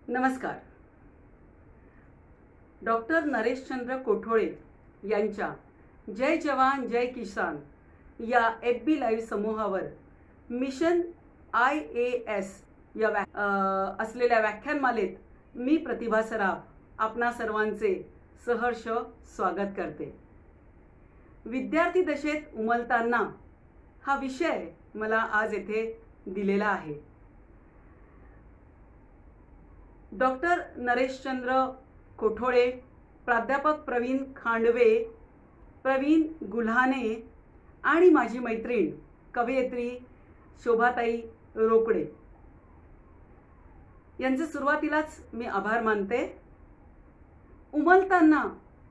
नमस्कार. डॉक्टर नरेशचंद्र कोठोळे यांच्या जय जवान जय किसान या FB लाईव्ह समूहावर मिशन IAS या असलेल्या व्याख्यानमालेत मी प्रतिभा सराफ आपणा सर्वांचे सहर्ष स्वागत करते. विद्यार्थी दशेत उमलताना हा विषय मला आज येथे दिलेला आहे. डॉक्टर नरेशचंद्र कोठोळे, प्राध्यापक प्रवीण खांडवे, प्रवीण गुल्हाने आणि माझी मैत्रीण कवयित्री शोभाताई रोकडे यांचे सुरुवातीलाच मी आभार मानते. उमलताना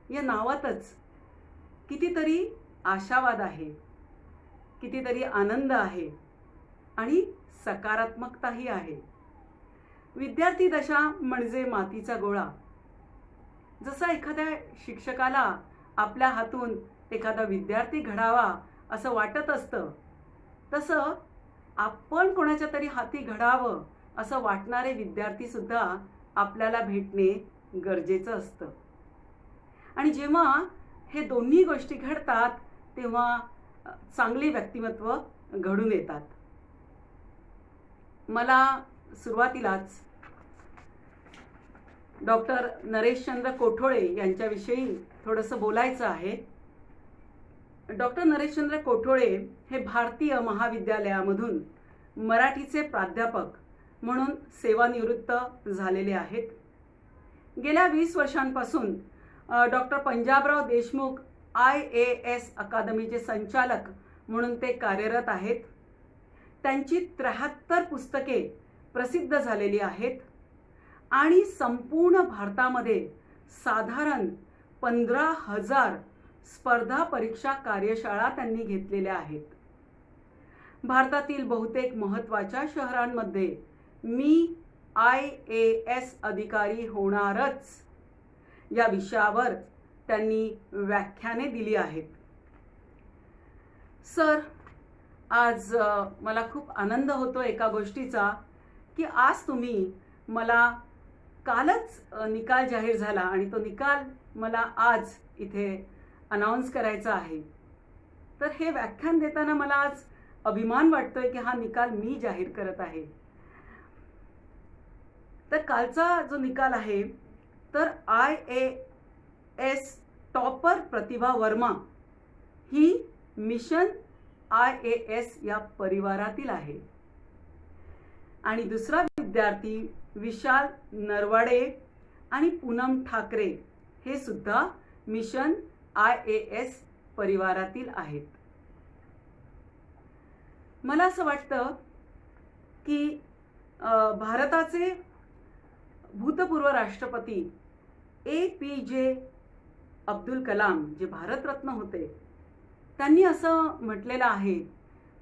या नावातच कितीतरी आशावाद आहे, कितीतरी आनंद आहे आणि सकारात्मकताही आहे. विद्यार्थी दशा म्हणजे मातीचा गोळा. जसा एखाद्या शिक्षकाला आपल्या हातून एखादा विद्यार्थी घडावा असं वाटत असतं, तसं आपण कोणाच्या तरी हाती घडावं असं वाटणारे विद्यार्थी सुद्धा आपल्याला भेटणे गरजेचं असतं. आणि जेव्हा हे दोन्ही गोष्टी घडतात तेव्हा चांगली व्यक्तिमत्व घडून येतात. मला सुरुवातीलाच डॉक्टर नरेशचंद्र कोठोळे यांच्याविषयी थोडंसं बोलायचं आहे. डॉक्टर नरेशचंद्र कोठोळे हे भारतीय महाविद्यालयामधून मराठीचे प्राध्यापक म्हणून सेवानिवृत्त झालेले आहेत. गेल्या 20 वर्षांपासून डॉक्टर पंजाबराव देशमुख IAS अकादमीचे संचालक म्हणून ते कार्यरत आहेत. त्यांची 73 पुस्तके प्रसिद्ध झालेली आहेत आणि संपूर्ण भारतामध्ये साधारण 15,000 स्पर्धा परीक्षा कार्यशाळा त्यांनी घेतलेल्या आहेत. भारतातील बहुतेक महत्त्वाच्या शहरांमध्ये मी IAS अधिकारी होणारच या विषयावर त्यांनी व्याख्याने दिली आहेत. सर, आज मला खूप आनंद होतो एका गोष्टीचा की आज तुम्ही मला कालच निकाल जाहीर झाला आणि तो निकाल मला आज इथे अनाउन्स करायचा आहे. तर हे व्याख्यान देताना मला आज अभिमान वाटतोय की हा निकाल मी जाहीर करत आहे. तर कालचा जो निकाल आहे तर IAS टॉपर प्रतिभा वर्मा ही मिशन IAS या परिवारातील आहे आणि दुसरा विद्यार्थी विशाल नरवाडे आणि पूनम ठाकरे हे सुद्धा मिशन IAS परिवारातील आहेत. मला असं वाटतं की भारताचे भूतपूर्व राष्ट्रपती APJ अब्दुल कलाम जे भारतरत्न होते, त्यांनी असं म्हटलेलं आहे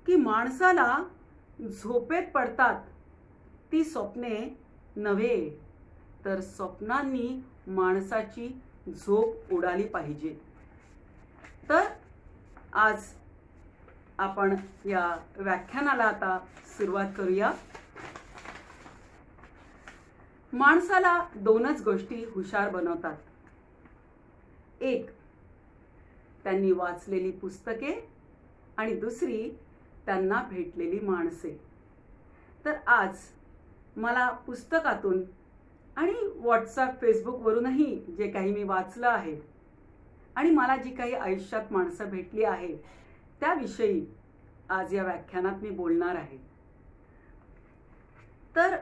की माणसाला झोपेत पडतात ती स्वप्ने नव्हे, तर स्वप्नांनी माणसाची झोप उडाली पाहिजे. तर आज आपण या व्याख्यानाला आता सुरुवात करूया. माणसाला दोनच गोष्टी हुशार बनवतात. एक, त्यांनी वाचलेली पुस्तके आणि दुसरी त्यांना भेटलेली माणसे. तर आज मला पुस्तकातून आणि WhatsApp फेसबुकवरूनही जे काही मी वाचलं आहे आणि मला जी काही आयुष्यात माणसं भेटली आहे त्याविषयी आज या व्याख्यानात मी बोलणार आहे. तर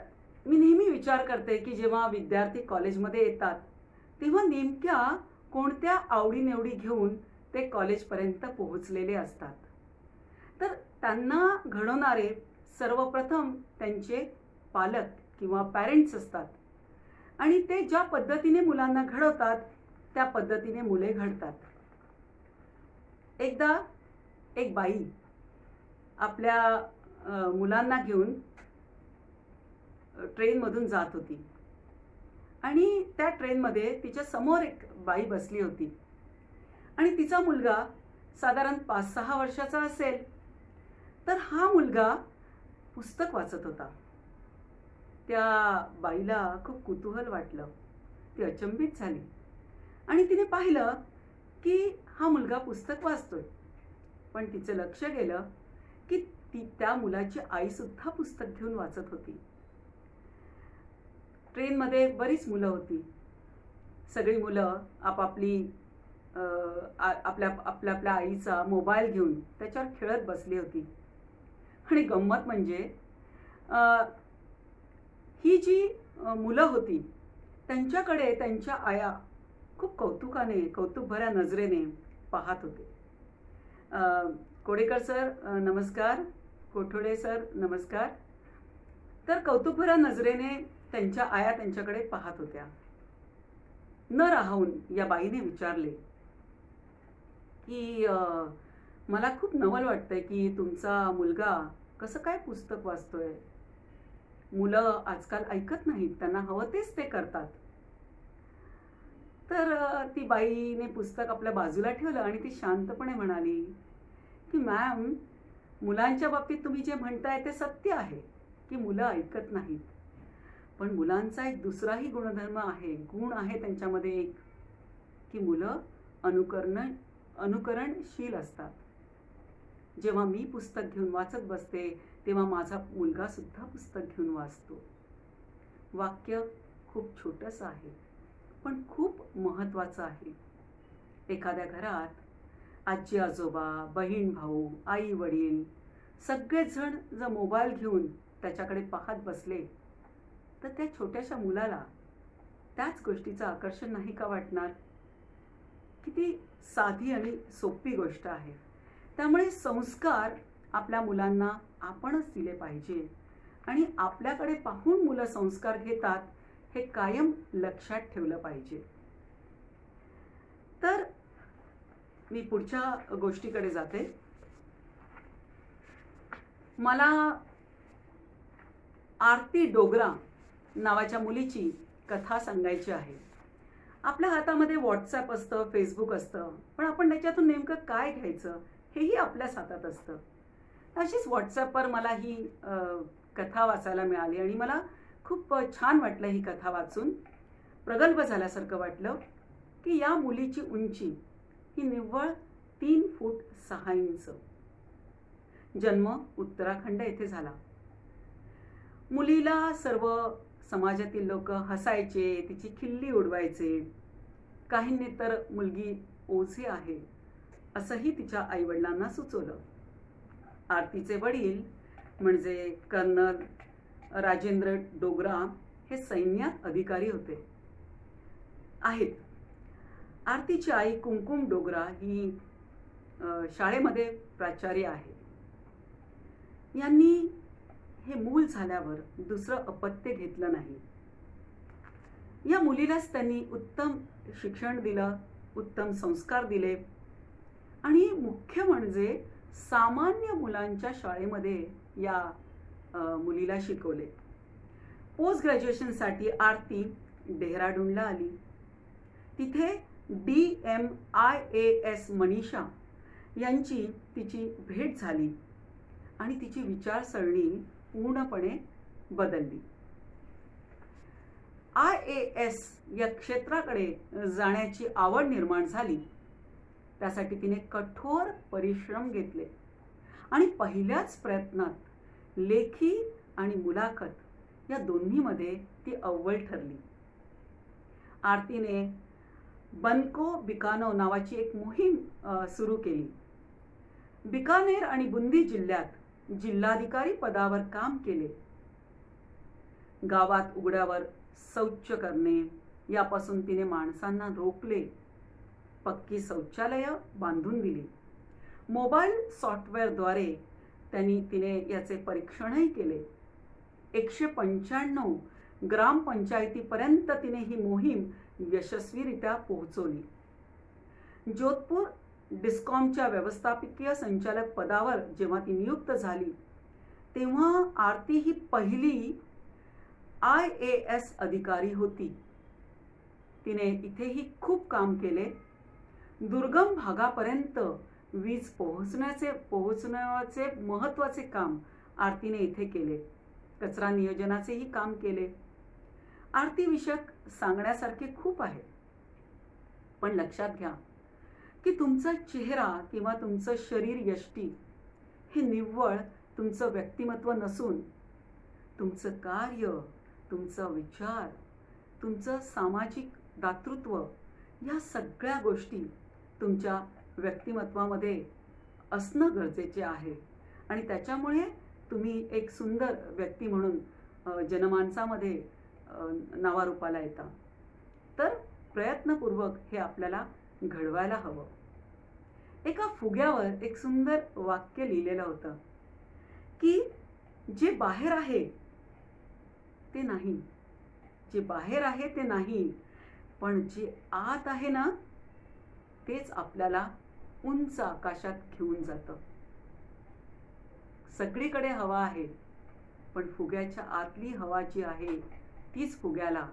मी नेहमी विचार करते की जेव्हा विद्यार्थी कॉलेजमध्ये येतात तेव्हा नेमक्या कोणत्या आवडीनिवडी घेऊन ते कॉलेजपर्यंत पोहोचलेले असतात. तर त्यांना घडवणारे सर्वप्रथम त्यांचे पालक किंवा पॅरेंट्स असतात आणि ते ज्या पद्धतीने मुलांना घडवतात त्या पद्धतीने मुले घडतात. एकदा एक बाई आपल्या मुलांना घेऊन ट्रेनमधून जात होती आणि त्या ट्रेनमध्ये तिच्या समोर एक बाई बसली होती आणि तिचा मुलगा साधारण 5-6 वर्षाचा असेल. तर हा मुलगा पुस्तक वाचत होता त्या बाईला खूप कुतूहल वाटलं. ती अचंबित झाली आणि तिने पाहिलं की हा मुलगा पुस्तक वाचतोय. पण तिचं लक्ष गेलं की त्या मुलाची आई सुद्धा पुस्तक घेऊन वाचत होती. ट्रेनमध्ये बरीच मुलं होती. सगळी मुलं आपापली आपल्या आपल्या आपल्या आईचा मोबाईल घेऊन त्याच्यावर खेळत बसली होती. आणि गंमत म्हणजे ही जी मुलं होती त्यांच्याकडे त्यांच्या आया खूप कौतुकाने, कौतुकभऱ्या नजरेने पाहत होते. कोडेकर सर नमस्कार, कोठोडे सर नमस्कार. तर कौतुकभऱ्या नजरेने त्यांच्या आया त्यांच्याकडे पाहत होत्या. न राहून या बाईने विचारले की मला खूप नवल वाटतंय की तुमचा मुलगा कसं काय पुस्तक वाचतोय. मुलं आजकाल ऐकत नाहीत, त्यांना हवं तेच ते करतात. तर ती बाईने पुस्तक आपल्या बाजूला ठेवलं आणि ती शांतपणे म्हणाली की मॅम, मुलांच्या बाबतीत तुम्ही जे म्हणताय ते सत्य आहे की मुलं ऐकत नाहीत. पण मुलांचा एक दुसराही गुणधर्म आहे, गुण आहे त्यांच्यामध्ये एक, की मुलं अनुकरणशील असतात. जेव्हा मी पुस्तक घेऊन वाचत बसते तेव्हा माझा मुलगा सुद्धा पुस्तक घेऊन वाचतो. वाक्य खूप छोटंसं आहे पण खूप महत्त्वाचं आहे. एखाद्या घरात आजी आजोबा, बहीण भाऊ, आई वडील सगळेच जण जर मोबाईल घेऊन त्याच्याकडे पाहत बसले तर त्या छोट्याशा मुलाला त्याच गोष्टीचं आकर्षण नाही का वाटणार. किती साधी आणि सोपी गोष्ट आहे. त्यामुळे संस्कार आपल्या मुलांना आपणच दिले पाहिजे आणि आपल्याकडे पाहून मुलं संस्कार घेतात हे कायम लक्षात ठेवलं पाहिजे. तर मी पुढच्या गोष्टीकडे जाते. मला आरती डोगरा नावाच्या मुलीची कथा सांगायची आहे. आपल्या हातामध्ये व्हॉट्सॲप असतं, फेसबुक असतं, पण आपण त्याच्यातून नेमकं काय घ्यायचं हेही आपल्याच हातात असतं. अशीच व्हॉट्सॲपवर मला ही कथा वाचायला मिळाली आणि मला खूप छान वाटलं ही कथा वाचून. प्रगल्भ झाल्यासारखं वाटलं की या मुलीची उंची ही निव्वळ 3 फूट 6 इंच. जन्म उत्तराखंड येथे झाला. मुलीला सर्व समाजातील लोक हसायचे, तिची खिल्ली उडवायचे. काहींनी तर मुलगी ओझी आहे असंही तिच्या आईवडिलांना सुचवलं. आरतीचे वडील म्हणजे कर्नल राजेंद्र डोगरा हे सैन्यात अधिकारी आहेत. आरतीची आई कुमकुम डोगरा ही शाळेमध्ये प्राचार्य आहे. यांनी हे मूल झाल्यावर दुसरं अपत्य घेतलं नाही. या मुलीलाच त्यांनी उत्तम शिक्षण दिलं, उत्तम संस्कार दिले आणि मुख्य म्हणजे सामान्य मुलांच्या शाळेमध्ये या मुलीला शिकवले. पोस्ट ग्रॅज्युएशनसाठी आरती डेहराडूनला आली. तिथे DMIAS मनीषा यांची तिची भेट झाली आणि तिची विचारसरणी पूर्णपणे बदलली. IAS या क्षेत्राकडे जाण्याची आवड निर्माण झाली. त्यासाठी तिने कठोर परिश्रम घेतले आणि पहिल्याच प्रयत्नात लेखी आणि मुलाखत या दोन्हीमध्ये ती अव्वल ठरली. आरतीने बनको बिकानो नावाची एक मोहीम सुरू केली. बिकानेर आणि बुंदी जिल्ह्यात जिल्हाधिकारी पदावर काम केले. गावात उघड्यावर शौच करणे यापासून तिने माणसांना रोखले. पक्की शौचालयं बांधून दिली. मोबाईल सॉफ्टवेअरद्वारे तिने याचे परीक्षणही केले. 195 ग्रामपंचायतीपर्यंत तिने ही मोहीम यशस्वीरित्या पोहोचवली. जोधपूर डिस्कॉमच्या व्यवस्थापकीय संचालक पदावर जेव्हा ती नियुक्त झाली तेव्हा आरती ही पहिली IAS अधिकारी होती. तिने इथेही खूप काम केले. दुर्गम भागापर्यंत वीज पोहोचण्याचे महत्त्वाचे काम आरतीने इथे केले. कचरा नियोजनाचेही काम केले. आरतीविषयक सांगण्यासारखे खूप आहे. पण लक्षात घ्या की तुमचा चेहरा किंवा तुमचं शरीर यष्टी हे निव्वळ तुमचं व्यक्तिमत्व नसून तुमचं कार्य, तुमचा विचार, तुमचं सामाजिक दातृत्व या सगळ्या गोष्टी तुमच्या व्यक्तिमत्वामध्ये असणं गरजेचे आहे. आणि त्याच्यामुळे तुम्ही एक सुंदर व्यक्ती म्हणून जनमानसामध्ये नावारूपाला येता. तर प्रयत्नपूर्वक हे आपल्याला घडवायला हवं. एका फुग्यावर एक सुंदर वाक्य लिहिलेलं होतं की जे बाहेर आहे ते नाही, जे बाहेर आहे ते नाही, पण जे आत आहे ना तेच आपल्याला उंच आकाशात घेऊन जातं. सगळीकडे हवा आहे, पण फुग्याच्या आतली हवा जी आहे तीच फुग्याला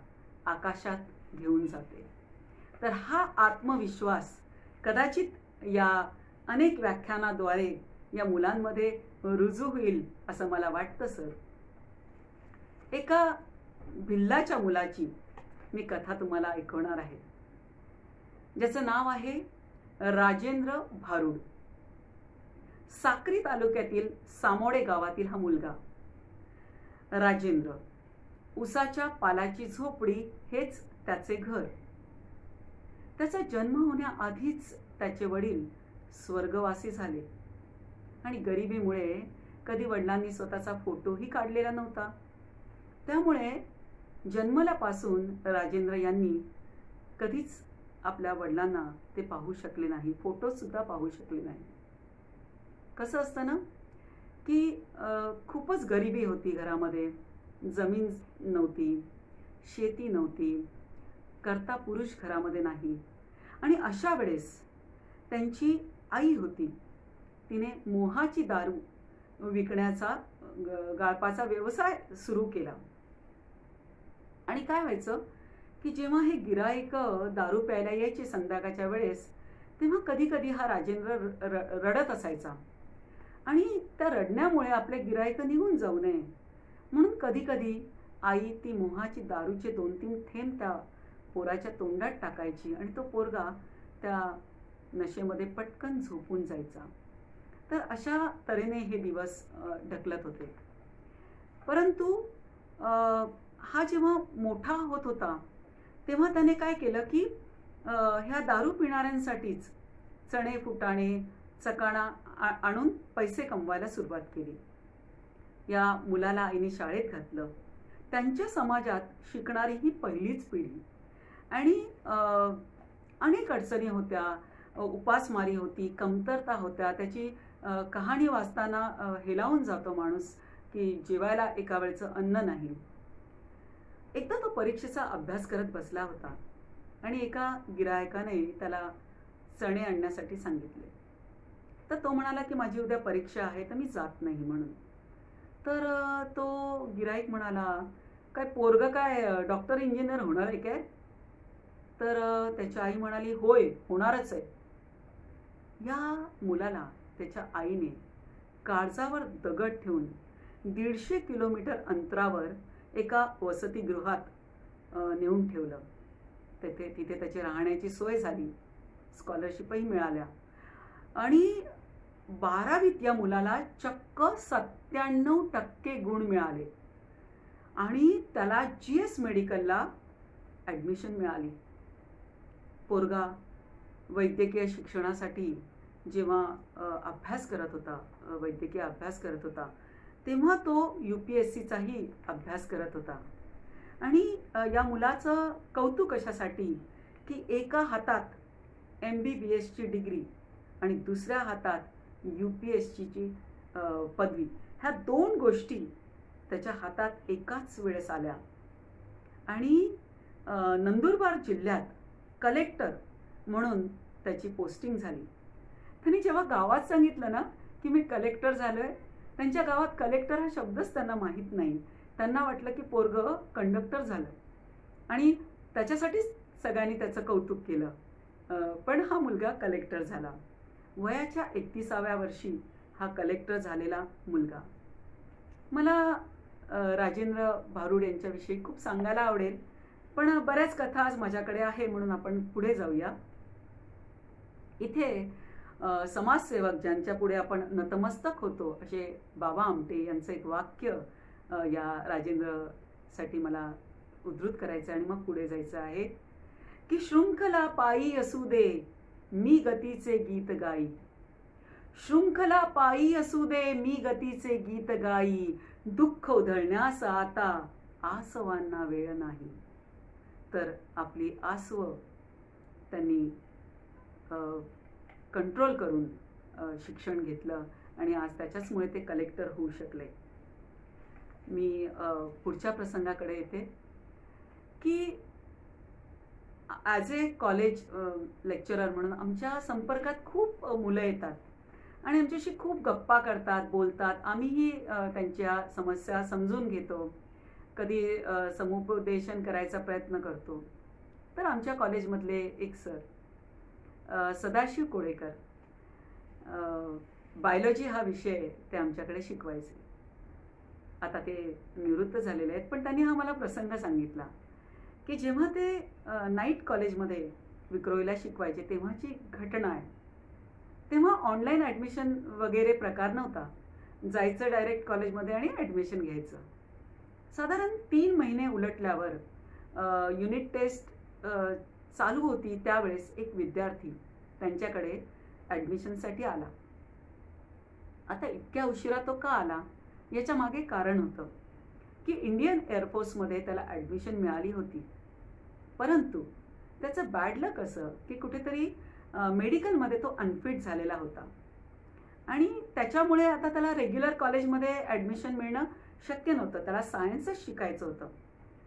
आकाशात घेऊन जाते. तर हा आत्मविश्वास कदाचित या अनेक व्याख्यानाद्वारे या मुलांमध्ये रुजू होईल असं मला वाटतं सर. एका भिल्लाच्या मुलाची मी कथा तुम्हाला ऐकवणार आहे, ज्याचं नाव आहे राजेंद्र भारुड. साक्री तालुक्यातील सामोडे गावातील हा मुलगा राजेंद्र. उसाच्या पालाची झोपडी हेच त्याचे घर. त्याचा जन्म होण्याआधीच त्याचे वडील स्वर्गवासी झाले आणि गरिबीमुळे कधी वडिलांनी स्वतःचा फोटोही काढलेला नव्हता. त्यामुळे जन्मल्यापासून राजेंद्र यांनी कधीच आपल्या वडिलांना ते पाहू शकले नाही, फोटो सुद्धा पाहू शकले नाही. कसं असतं ना की खूपच गरिबी होती घरामध्ये. जमीन नव्हती, शेती नव्हती, कर्ता पुरुष घरामध्ये नाही. आणि अशा वेळेस त्यांची आई होती, तिने मोहाची दारू विकण्याचा गाळपाचा व्यवसाय सुरू केला. आणि काय व्हायचं की जेव्हा हे गिराईक दारू प्यायला यायचे संध्याकाळच्या वेळेस, तेव्हा कधी कधी हा राजेंद्र रडत असायचा. आणि त्या रडण्यामुळे आपले गिराईक निघून जाऊ नये म्हणून कधी कधी आई ती मोहाची दारूचे 2-3 थेंब त्या पोराच्या तोंडात टाकायची आणि तो पोरगा त्या नशेमध्ये पटकन झोपून जायचा. तर अशा तऱ्हेने हे दिवस ढकलत होते. परंतु हा जेव्हा मोठा होत होता तेव्हा त्याने काय केलं की ह्या दारू पिणाऱ्यांसाठीच चणे फुटाणे चकाणा आणून पैसे कमवायला सुरुवात केली. या मुलाला आईने शाळेत घातलं. त्यांच्या समाजात शिकणारी ही पहिलीच पिढी. आणि अनेक अडचणी होत्या, उपासमारी होती, कमतरता होत्या. त्याची कहाणी वाचताना हेलावून जातो माणूस की जेवायला एका वेळचं अन्न नाही. एकदा तो परीक्षेचा अभ्यास करत बसला होता आणि एका गिरायकाने त्याला चणे आणण्यासाठी सांगितले. तर तो म्हणाला की माझी उद्या परीक्षा आहे तर मी जात नाही म्हणून. तर तो गिराईक म्हणाला, काय पोरग काय डॉक्टर इंजिनियर होणार आहे काय? तर त्याची आई म्हणाली, होय होणारच आहे. या मुलाला त्याच्या आईने काळजावर दगड ठेवून 150 किलोमीटर अंतरावर एका वसतिगृहात नेऊन ठेवलं. तिथे त्याची राहण्याची सोय झाली, स्कॉलरशिपही मिळाल्या. आणि 12वीत या मुलाला चक्क 97% गुण मिळाले आणि त्याला GS मेडिकलला ॲडमिशन मिळाली. पोरगा वैद्यकीय शिक्षणासाठी जेव्हा अभ्यास करत होता, वैद्यकीय अभ्यास करत होता, तेव्हा तो UPSCचाही अभ्यास करत होता. आणि या मुलाचं कौतुक अशासाठी की एका हातात MBBSची डिग्री आणि दुसऱ्या हातात UPSCची पदवी, ह्या 2 गोष्टी त्याच्या हातात एकाच वेळेस आल्या. आणि नंदुरबार जिल्ह्यात कलेक्टर म्हणून त्याची पोस्टिंग झाली. त्यांनी जेव्हा गावात सांगितलं ना की मी कलेक्टर झालोय, त्यांच्या गावात कलेक्टर हा शब्दच त्यांना माहीत नाही. त्यांना वाटलं की पोरगं कंडक्टर झालं आणि त्याच्यासाठीच सगळ्यांनी त्याचं कौतुक केलं. पण हा मुलगा कलेक्टर झाला. वयाच्या 31व्या वर्षी हा कलेक्टर झालेला मुलगा. मला राजेंद्र भारुड यांच्याविषयी खूप सांगायला आवडेल, पण बऱ्याच कथा आज माझ्याकडे आहे म्हणून आपण पुढे जाऊया. इथे समाजसेवक ज्यांच्या पुढे आपण नतमस्तक होतो असे बाबा आमटे यांचं एक वाक्य या राजेंद्रसाठी मला उद्धृत करायचं आणि मग पुढे जायचं आहे की शृंखला पायी असू दे मी गतीचे गीत गाई. शृंखला पायी असू दे मी गतीचे गीत गाई. दुःख उधळण्यास आता आसवांना वेळ नाही. तर आपली आसव त्यांनी कंट्रोल करून शिक्षण घेतलं आणि आज त्याच्याचमुळे ते कलेक्टर होऊ शकले. मी पुढच्या प्रसंगाकडे येते की ॲज ए कॉलेज लेक्चरर म्हणून आमच्या संपर्कात खूप मुलं येतात आणि आमच्याशी खूप गप्पा करतात, बोलतात. आम्हीही त्यांच्या समस्या समजून घेतो, कधी समुपदेशन करायचा प्रयत्न करतो. तर आमच्या कॉलेजमधले एक सर सदाशिव कोळेकर, बायोलॉजी हा विषय ते आमच्याकडे शिकवायचे. आता ते निवृत्त झालेले आहेत, पण त्यांनी हा मला प्रसंग सांगितला की जेव्हा ते नाईट कॉलेजमध्ये विक्रोळीला शिकवायचे तेव्हाची घटना आहे. तेव्हा ऑनलाईन ॲडमिशन वगैरे प्रकार नव्हता. जायचं डायरेक्ट कॉलेजमध्ये आणि ॲडमिशन घ्यायचं. साधारण 3 महिने उलटल्यावर युनिट टेस्ट चालू होती. त्यावेळेस एक विद्यार्थी त्यांच्याकडे ॲडमिशनसाठी आला. आता इतक्या उशिरा तो का आला याच्या मागे कारण होतं की इंडियन एअरफोर्समध्ये त्याला ॲडमिशन मिळाली होती, परंतु त्याचं बॅड लक असं की कुठेतरी मेडिकलमध्ये तो अनफिट झालेला होता आणि त्याच्यामुळे आता त्याला रेग्युलर कॉलेजमध्ये ॲडमिशन मिळणं शक्य नव्हतं. त्याला सायन्सच शिकायचं होतं.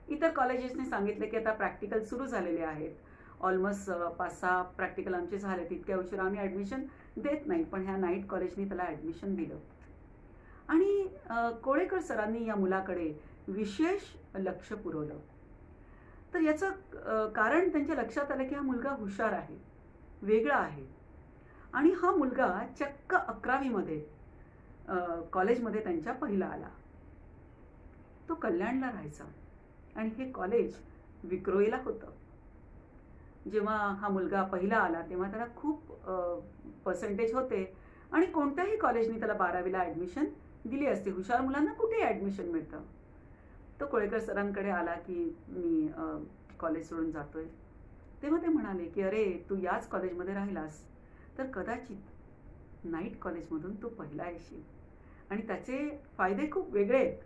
इतर कॉलेजेसने सांगितले की आता प्रॅक्टिकल सुरू झालेले आहेत, ऑलमोस्ट 5-6 प्रॅक्टिकल आमचे झाले, तितक्या उशिरा आम्ही ॲडमिशन देत नाही. पण ह्या नाईट कॉलेजनी त्याला ॲडमिशन दिलं आणि कोळेकर सरांनी या मुलाकडे विशेष लक्ष पुरवलं. तर याचं कारण त्यांच्या लक्षात आलं की हा मुलगा हुशार आहे, वेगळा आहे आणि हा मुलगा चक्क 11वीमध्ये कॉलेजमध्ये त्यांच्या पहिला आला. तो कल्याणला राहायचा आणि हे कॉलेज विक्रोळीला होतं. जेव्हा हा मुलगा पहिला आला तेव्हा त्याला खूप पर्सेंटेज होते आणि कोणत्याही कॉलेजनी त्याला 12वीला ॲडमिशन दिली असती. हुशार मुलांना कुठे ॲडमिशन मिळतं. तो कोळेकर सरांकडे आला की मी कॉलेज सोडून जातोय. तेव्हा ते म्हणाले की अरे तू याच कॉलेजमध्ये राहिलास तर कदाचित नाईट कॉलेजमधून तू पहिला येशील आणि त्याचे फायदे खूप वेगळे आहेत.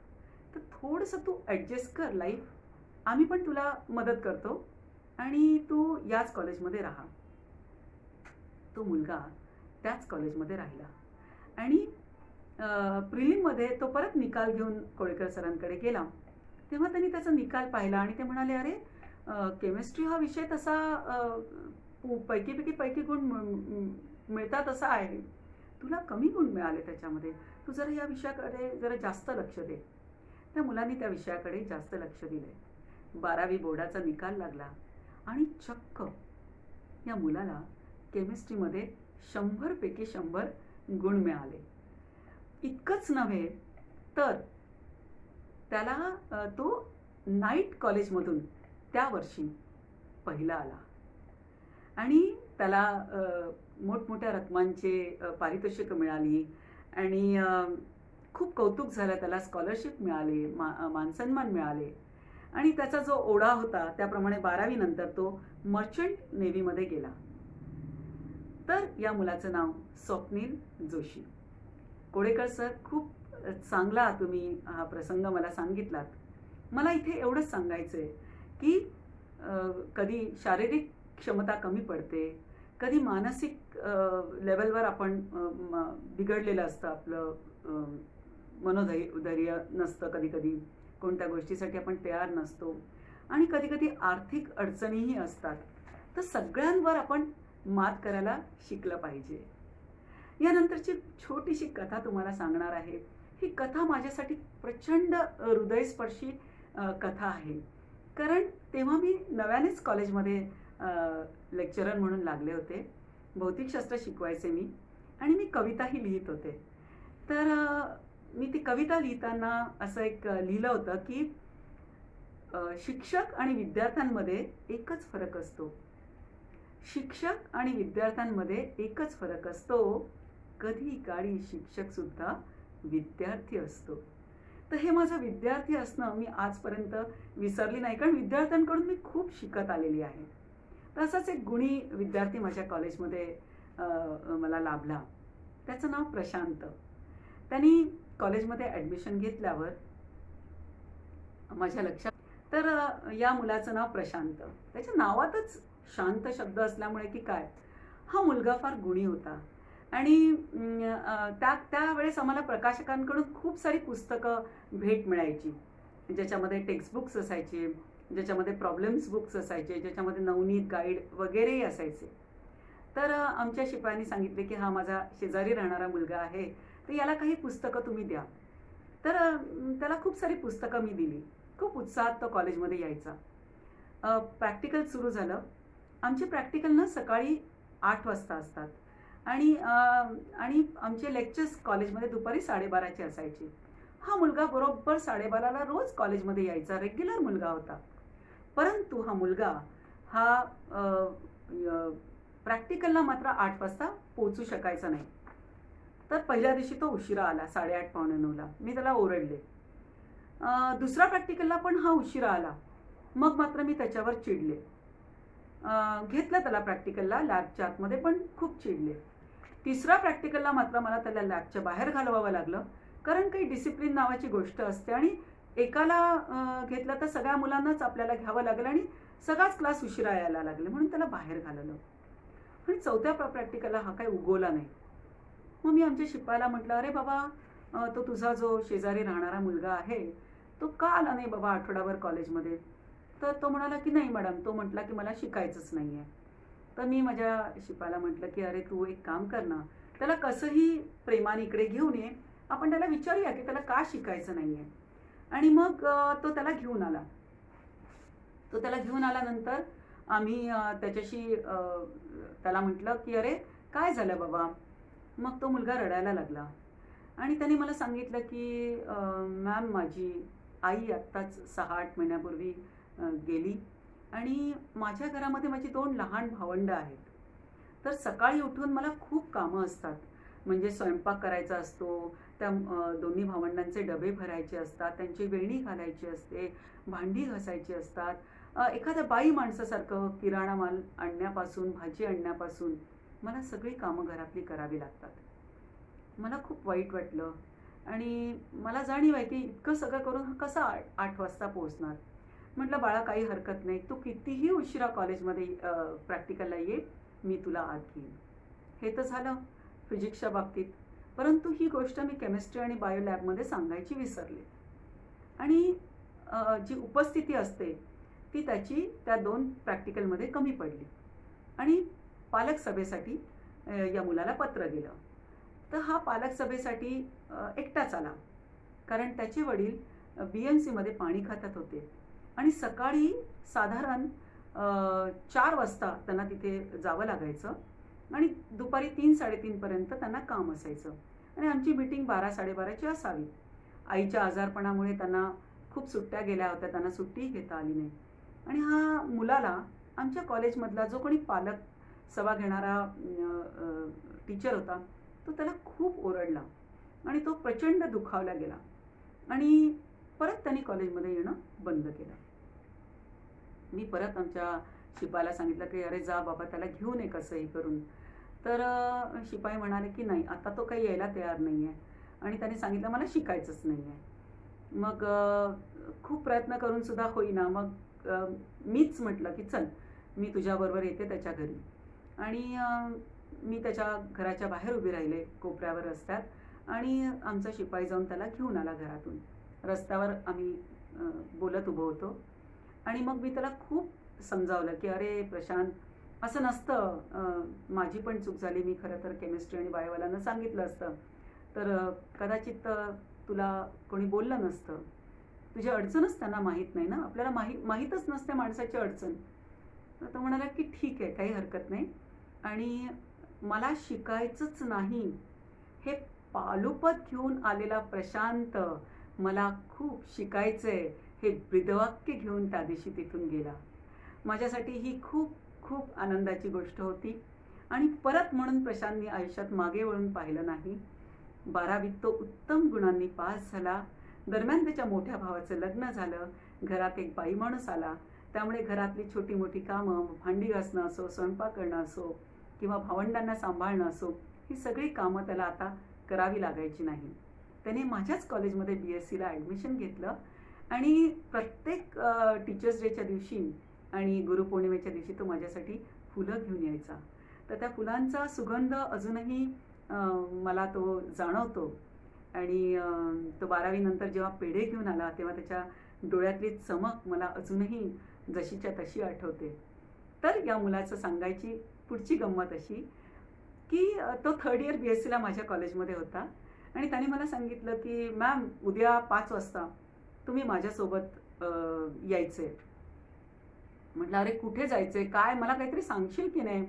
तर थोडंसं तू ॲडजस्ट कर लाईफ, आम्ही पण तुला मदत करतो आणि तू याच कॉलेजमध्ये राहा. तो मुलगा त्याच कॉलेजमध्ये राहिला आणि प्रिलिममध्ये तो परत निकाल घेऊन कोळेकर सरांकडे गेला. तेव्हा त्यांनी त्याचा निकाल पाहिला आणि ते म्हणाले अरे केमिस्ट्री हा विषय तसा पैकी गुण मिळतात असा आहे, तुला कमी गुण मिळाले त्याच्यामध्ये, तू जरा या विषयाकडे जरा जास्त लक्ष दे. त्या मुलांनी त्या विषयाकडे जास्त लक्ष दिले. 12वी बोर्डाचा निकाल लागला आणि चक्क या मुलाला केमिस्ट्रीमध्ये 100 पैकी 100 गुण मिळाले. इतकंच नव्हे तर त्याला तो नाईट कॉलेजमधून त्या वर्षी पहिला आला आणि त्याला मोठमोठ्या रकमांचे पारितोषिकं मिळाली आणि खूप कौतुक झालं. त्याला स्कॉलरशिप मिळाले, मानसन्मान मिळाले आणि त्याचा जो ओढा होता त्याप्रमाणे 12वी नंतर तो मर्चंट नेव्हीमध्ये गेला. तर या मुलाचं नाव स्वप्नील जोशी. कोळेकर सर, खूप चांगला तुम्ही हा प्रसंग मला सांगितलात. मला इथे एवढंच सांगायचं आहे की कधी शारीरिक क्षमता कमी पडते, कधी मानसिक लेवलवर आपण बिघडलेलं असतं, आपलं मनोधैर्य नसतं, कधी कधी कोणत्या गोष्टीसाठी आपण तयार नसतो आणि कधी कधी आर्थिक अडचणीही असतात. तर सगळ्यांवर आपण मात करायला शिकलं पाहिजे. यानंतरची छोटीशी कथा तुम्हाला सांगणार आहे. ही कथा माझ्यासाठी प्रचंड हृदयस्पर्शी कथा आहे, कारण तेव्हा मी नव्यानेच कॉलेजमध्ये लेक्चरर म्हणून लागले होते. भौतिकशास्त्र शिकवायचे मी आणि मी कविताही लिहित होते. तर मी ती कविता लिहिताना असं एक लिहिलं होतं की शिक्षक आणि विद्यार्थ्यांमध्ये एकच फरक असतो. शिक्षक आणि विद्यार्थ्यांमध्ये एकच फरक असतो. कधी काळी शिक्षक सुद्धा विद्यार्थी असतो. तर हे माझं विद्यार्थी असणं मी आजपर्यंत विसरली नाही, कारण विद्यार्थ्यांकडून मी खूप शिकत आलेली आहे. तसाच एक गुणी विद्यार्थी माझ्या कॉलेजमध्ये मला लाभला. त्याचं नाव प्रशांत. त्यांनी कॉलेजमध्ये ॲडमिशन घेतल्यावर माझ्या लक्षात, तर या मुलाचं नाव प्रशांत. त्याच्या नावातच शांत शब्द असल्यामुळे की काय, हा मुलगा फार गुणी होता. आणि त्यावेळेस आम्हाला प्रकाशकांकडून खूप सारी पुस्तकं भेट मिळायची, ज्याच्यामध्ये टेक्स्टबुक्स असायचे, ज्याच्यामध्ये प्रॉब्लेम्स बुक्स असायचे, ज्याच्यामध्ये नवनीत गाईड वगैरेही असायचे. तर आमच्या शिपायांनी सांगितले की हा माझा शेजारी राहणारा मुलगा आहे, तर याला काही पुस्तकं तुम्ही द्या. तर त्याला खूप सारी पुस्तकं मी दिली. खूप उत्साहात तो कॉलेजमध्ये यायचा. प्रॅक्टिकल सुरू झालं. आमचे प्रॅक्टिकल ना सकाळी 8 वाजता असतात आणि आमचे लेक्चर्स कॉलेजमध्ये दुपारी 12:30चे असायचे. हा मुलगा बरोबर 12:30ला रोज कॉलेजमध्ये यायचा. रेग्युलर मुलगा होता. परंतु हा मुलगा हा प्रॅक्टिकलला मात्र 8 वाजता पोहोचू शकायचा नाही. तर पहिल्या दिवशी तो उशिरा आला, 8:30 पावणे 9ला. मी त्याला ओरडले. दुसऱ्या प्रॅक्टिकलला पण हा उशिरा आला. मग मात्र मी त्याच्यावर चिडले. घेतलं त्याला प्रॅक्टिकलला लॅबच्या आतमध्ये, पण खूप चिडले. तिसऱ्या प्रॅक्टिकलला मात्र मला त्याला लॅबच्या बाहेर घालवावं लागलं, कारण काही डिसिप्लिन नावाची गोष्ट असते आणि एकाला घेतलं तर सगळ्या मुलांनाच आपल्याला घ्यावं लागेल आणि सगळाच क्लास उशिरा यायला लागले, म्हणून त्याला बाहेर घालवलं. आणि चौथ्या प्रॅक्टिकलला हा काही उगवला नाही. मग मी आमच्या शिपायाला म्हटलं, अरे बाबा, तो तुझा जो शेजारी राहणारा मुलगा आहे तो का आला नाही बाबा आठवडाभर कॉलेजमध्ये? तर तो म्हणाला की नाही मॅडम, तो म्हटला की मला शिकायचंच नाही आहे. तर मी माझ्या शिपायाला म्हटलं की अरे तू एक काम कर ना, त्याला कसंही प्रेमाने इकडे घेऊन ये, आपण त्याला विचारूया की त्याला का शिकायचं नाही आहे. आणि मग तो त्याला घेऊन आला. तो त्याला घेऊन आल्यानंतर आम्ही त्याच्याशी त्याला म्हटलं की अरे काय झालं बाबा? मग तो मुलगा रडायला लागला आणि त्याने मला सांगितलं की मॅम, माझी आई आत्ताच 6-8 महिन्यापूर्वी गेली आणि माझ्या घरामध्ये माझी 2 लहान भावंडं आहेत. तर सकाळी उठून मला खूप कामं असतात. म्हणजे स्वयंपाक करायचा असतो, त्या दोन्ही भावंडांचे डबे भरायचे असतात, त्यांची वेणी घालायची असते, भांडी घासायची असतात. एखाद्या बाई माणसासारखं किराणा माल आणण्यापासून, भाजी आणण्यापासून मला सगळी कामं घरातली करावी लागतात. मला खूप वाईट वाटलं आणि मला जाणीव आहे की इतकं सगळं करून हा कसा 8 वाजता पोहोचणार. म्हटलं, बाळा काही हरकत नाही, तू कितीही उशिरा कॉलेजमध्ये प्रॅक्टिकलला ये, मी तुला आत घेईन. हे तर झालं फिजिक्सच्या बाबतीत. परंतु ही गोष्ट मी केमिस्ट्री आणि बायो लॅबमध्ये सांगायची विसरले. आणि जी उपस्थिती असते ती त्याची त्या 2 प्रॅक्टिकलमध्ये कमी पडली आणि पालक सभेसाठी या मुलाला पत्र गेलं. तर हा पालक सभेसाठी एकटाच आला, कारण त्याचे वडील BMCमध्ये पाणी खात्यात होते आणि सकाळी साधारण 4 वाजता त्यांना तिथे जावं लागायचं आणि दुपारी 3-3:30 पर्यंत त्यांना काम असायचं आणि आमची मीटिंग 12-12:30ची असावी. आईच्या आजारपणामुळे त्यांना खूप सुट्ट्या गेल्या होत्या, त्यांना सुट्टी घेता आली नाही. आणि हा मुलाला आमच्या कॉलेजमधला जो कोणी पालक सभा घेणारा टीचर होता, तो त्याला खूप ओरडला आणि तो प्रचंड दुखावला गेला आणि परत त्यांनी कॉलेजमध्ये येणं बंद केलं. मी परत आमच्या शिपायाला सांगितलं की अरे जा बाबा, त्याला घेऊन ये कसंही करून. तर शिपाई म्हणाले की नाही, आता तो काही यायला तयार नाही आहे आणि त्याने सांगितलं मला शिकायचंच नाही आहे. मग खूप प्रयत्न करून सुद्धा होईना. मग मीच म्हटलं की चल, मी तुझ्याबरोबर येते त्याच्या घरी. आणि मी त्याच्या घराच्या बाहेर उभी राहिले, कोपऱ्यावर रस्त्यात, आणि आमचा शिपाई जाऊन त्याला घेऊन आला घरातून. रस्त्यावर आम्ही बोलत उभं होतो आणि मग मी त्याला खूप समजावलं की अरे प्रशांत, असं नसतं, माझी पण चूक झाली, मी खरं तर केमिस्ट्री आणि बायोवाल्यांना सांगितलं असतं तर कदाचित तुला कोणी बोललं नसतं. तुझी अडचणच त्यांना माहीत नाही ना, आपल्याला माहीतच नसते माणसाची अडचण. तर तो म्हणाला की ठीक आहे, काही हरकत नाही, आणि मला शिकायचंच नाही हे पालुपत घेऊन आलेला प्रशांत मला खूप शिकायचंय हे ब्रीदवाक्य घेऊन त्या दिवशी तिथून गेला. माझ्यासाठी ही खूप खूप आनंदाची गोष्ट होती. आणि परत म्हणून प्रशांतनी आयुष्यात मागे वळून पाहिलं नाही. 12वीत तो उत्तम गुणांनी पास झाला. दरम्यान त्याच्या मोठ्या भावाचं लग्न झालं. घरात एक बाई माणूस आला. त्यामुळे घरातली छोटी मोठी कामं, भांडी घासणं असो, स्वयंपाक करणं असो किंवा भावंडांना सांभाळणं असो, ही सगळी कामं त्याला आता करावी लागायची नाही. त्याने माझ्याच कॉलेजमध्ये BScला ॲडमिशन घेतलं आणि प्रत्येक टीचर्स डेच्या दिवशी आणि गुरुपौर्णिमेच्या दिवशी तो माझ्यासाठी फुलं घेऊन यायचा. तर त्या फुलांचा सुगंध अजूनही मला तो जाणवतो. आणि तो 12वी नंतर जेव्हा पेढे घेऊन आला तेव्हा त्याच्या डोळ्यातली चमक मला अजूनही जशीच्या तशी आठवते. तर या मुलाचं सांगायची पुढची गंमत अशी की तो 3rd इयर BScला माझ्या कॉलेजमध्ये होता आणि त्याने मला सांगितलं की मॅम उद्या 5 वाजता तुम्ही माझ्यासोबत यायचे. म्हटलं अरे कुठे जायचे, काय, मला काहीतरी सांगशील की नाही.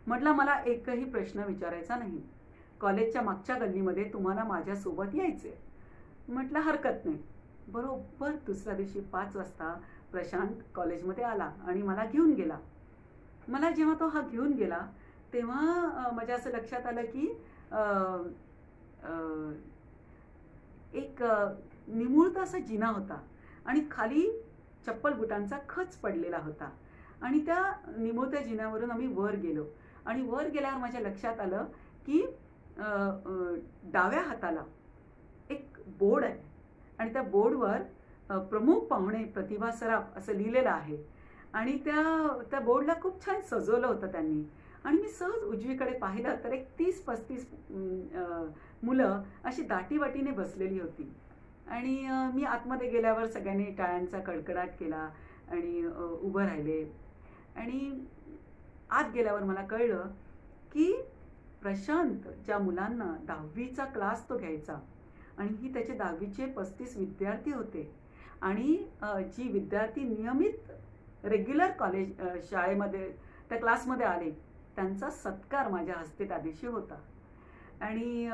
म्हटलं मला एकही प्रश्न विचारायचा नाही, कॉलेजच्या मागच्या गल्लीमध्ये तुम्हाला माझ्यासोबत यायचे. म्हटलं हरकत नाही. बरोबर दुसऱ्या दिवशी 5 वाजता प्रशांत कॉलेजमध्ये आला आणि मला घेऊन गेला. मला जेव्हा तो हा घेऊन गेला तेव्हा माझ्या असं लक्षात आलं की एक निमुळता असा जिना होता आणि खाली चप्पल बुटांचा खच पडलेला होता आणि त्या निमुळत्या जिन्यावरून आम्ही वर गेलो आणि वर गेल्यावर माझ्या लक्षात आलं की डाव्या हाताला एक बोर्ड आहे आणि त्या बोर्डवर प्रमुख पाहुणे प्रतिभा सराफ असं लिहिलेलं आहे आणि त्या बोर्डला खूप छान सजवलं होतं त्यांनी. आणि मी सहज उजवीकडे पाहिलं तर एक 30-35 मुलं अशी दाटीवाटीने बसलेली होती आणि मी आतमध्ये गेल्यावर सगळ्यांनी टाळ्यांचा कडकडाट केला आणि उभं राहिले. आणि आत गेल्यावर मला कळलं की प्रशांत ज्या मुलांना 10वीचा क्लास तो घ्यायचा आणि ही त्याचे 10वीचे 35 विद्यार्थी होते आणि जी विद्यार्थी नियमित रेग्युलर कॉलेज शाळेमध्ये त्या क्लासमध्ये आले त्यांचा सत्कार माझ्या हस्ते त्या दिवशी होता. आणि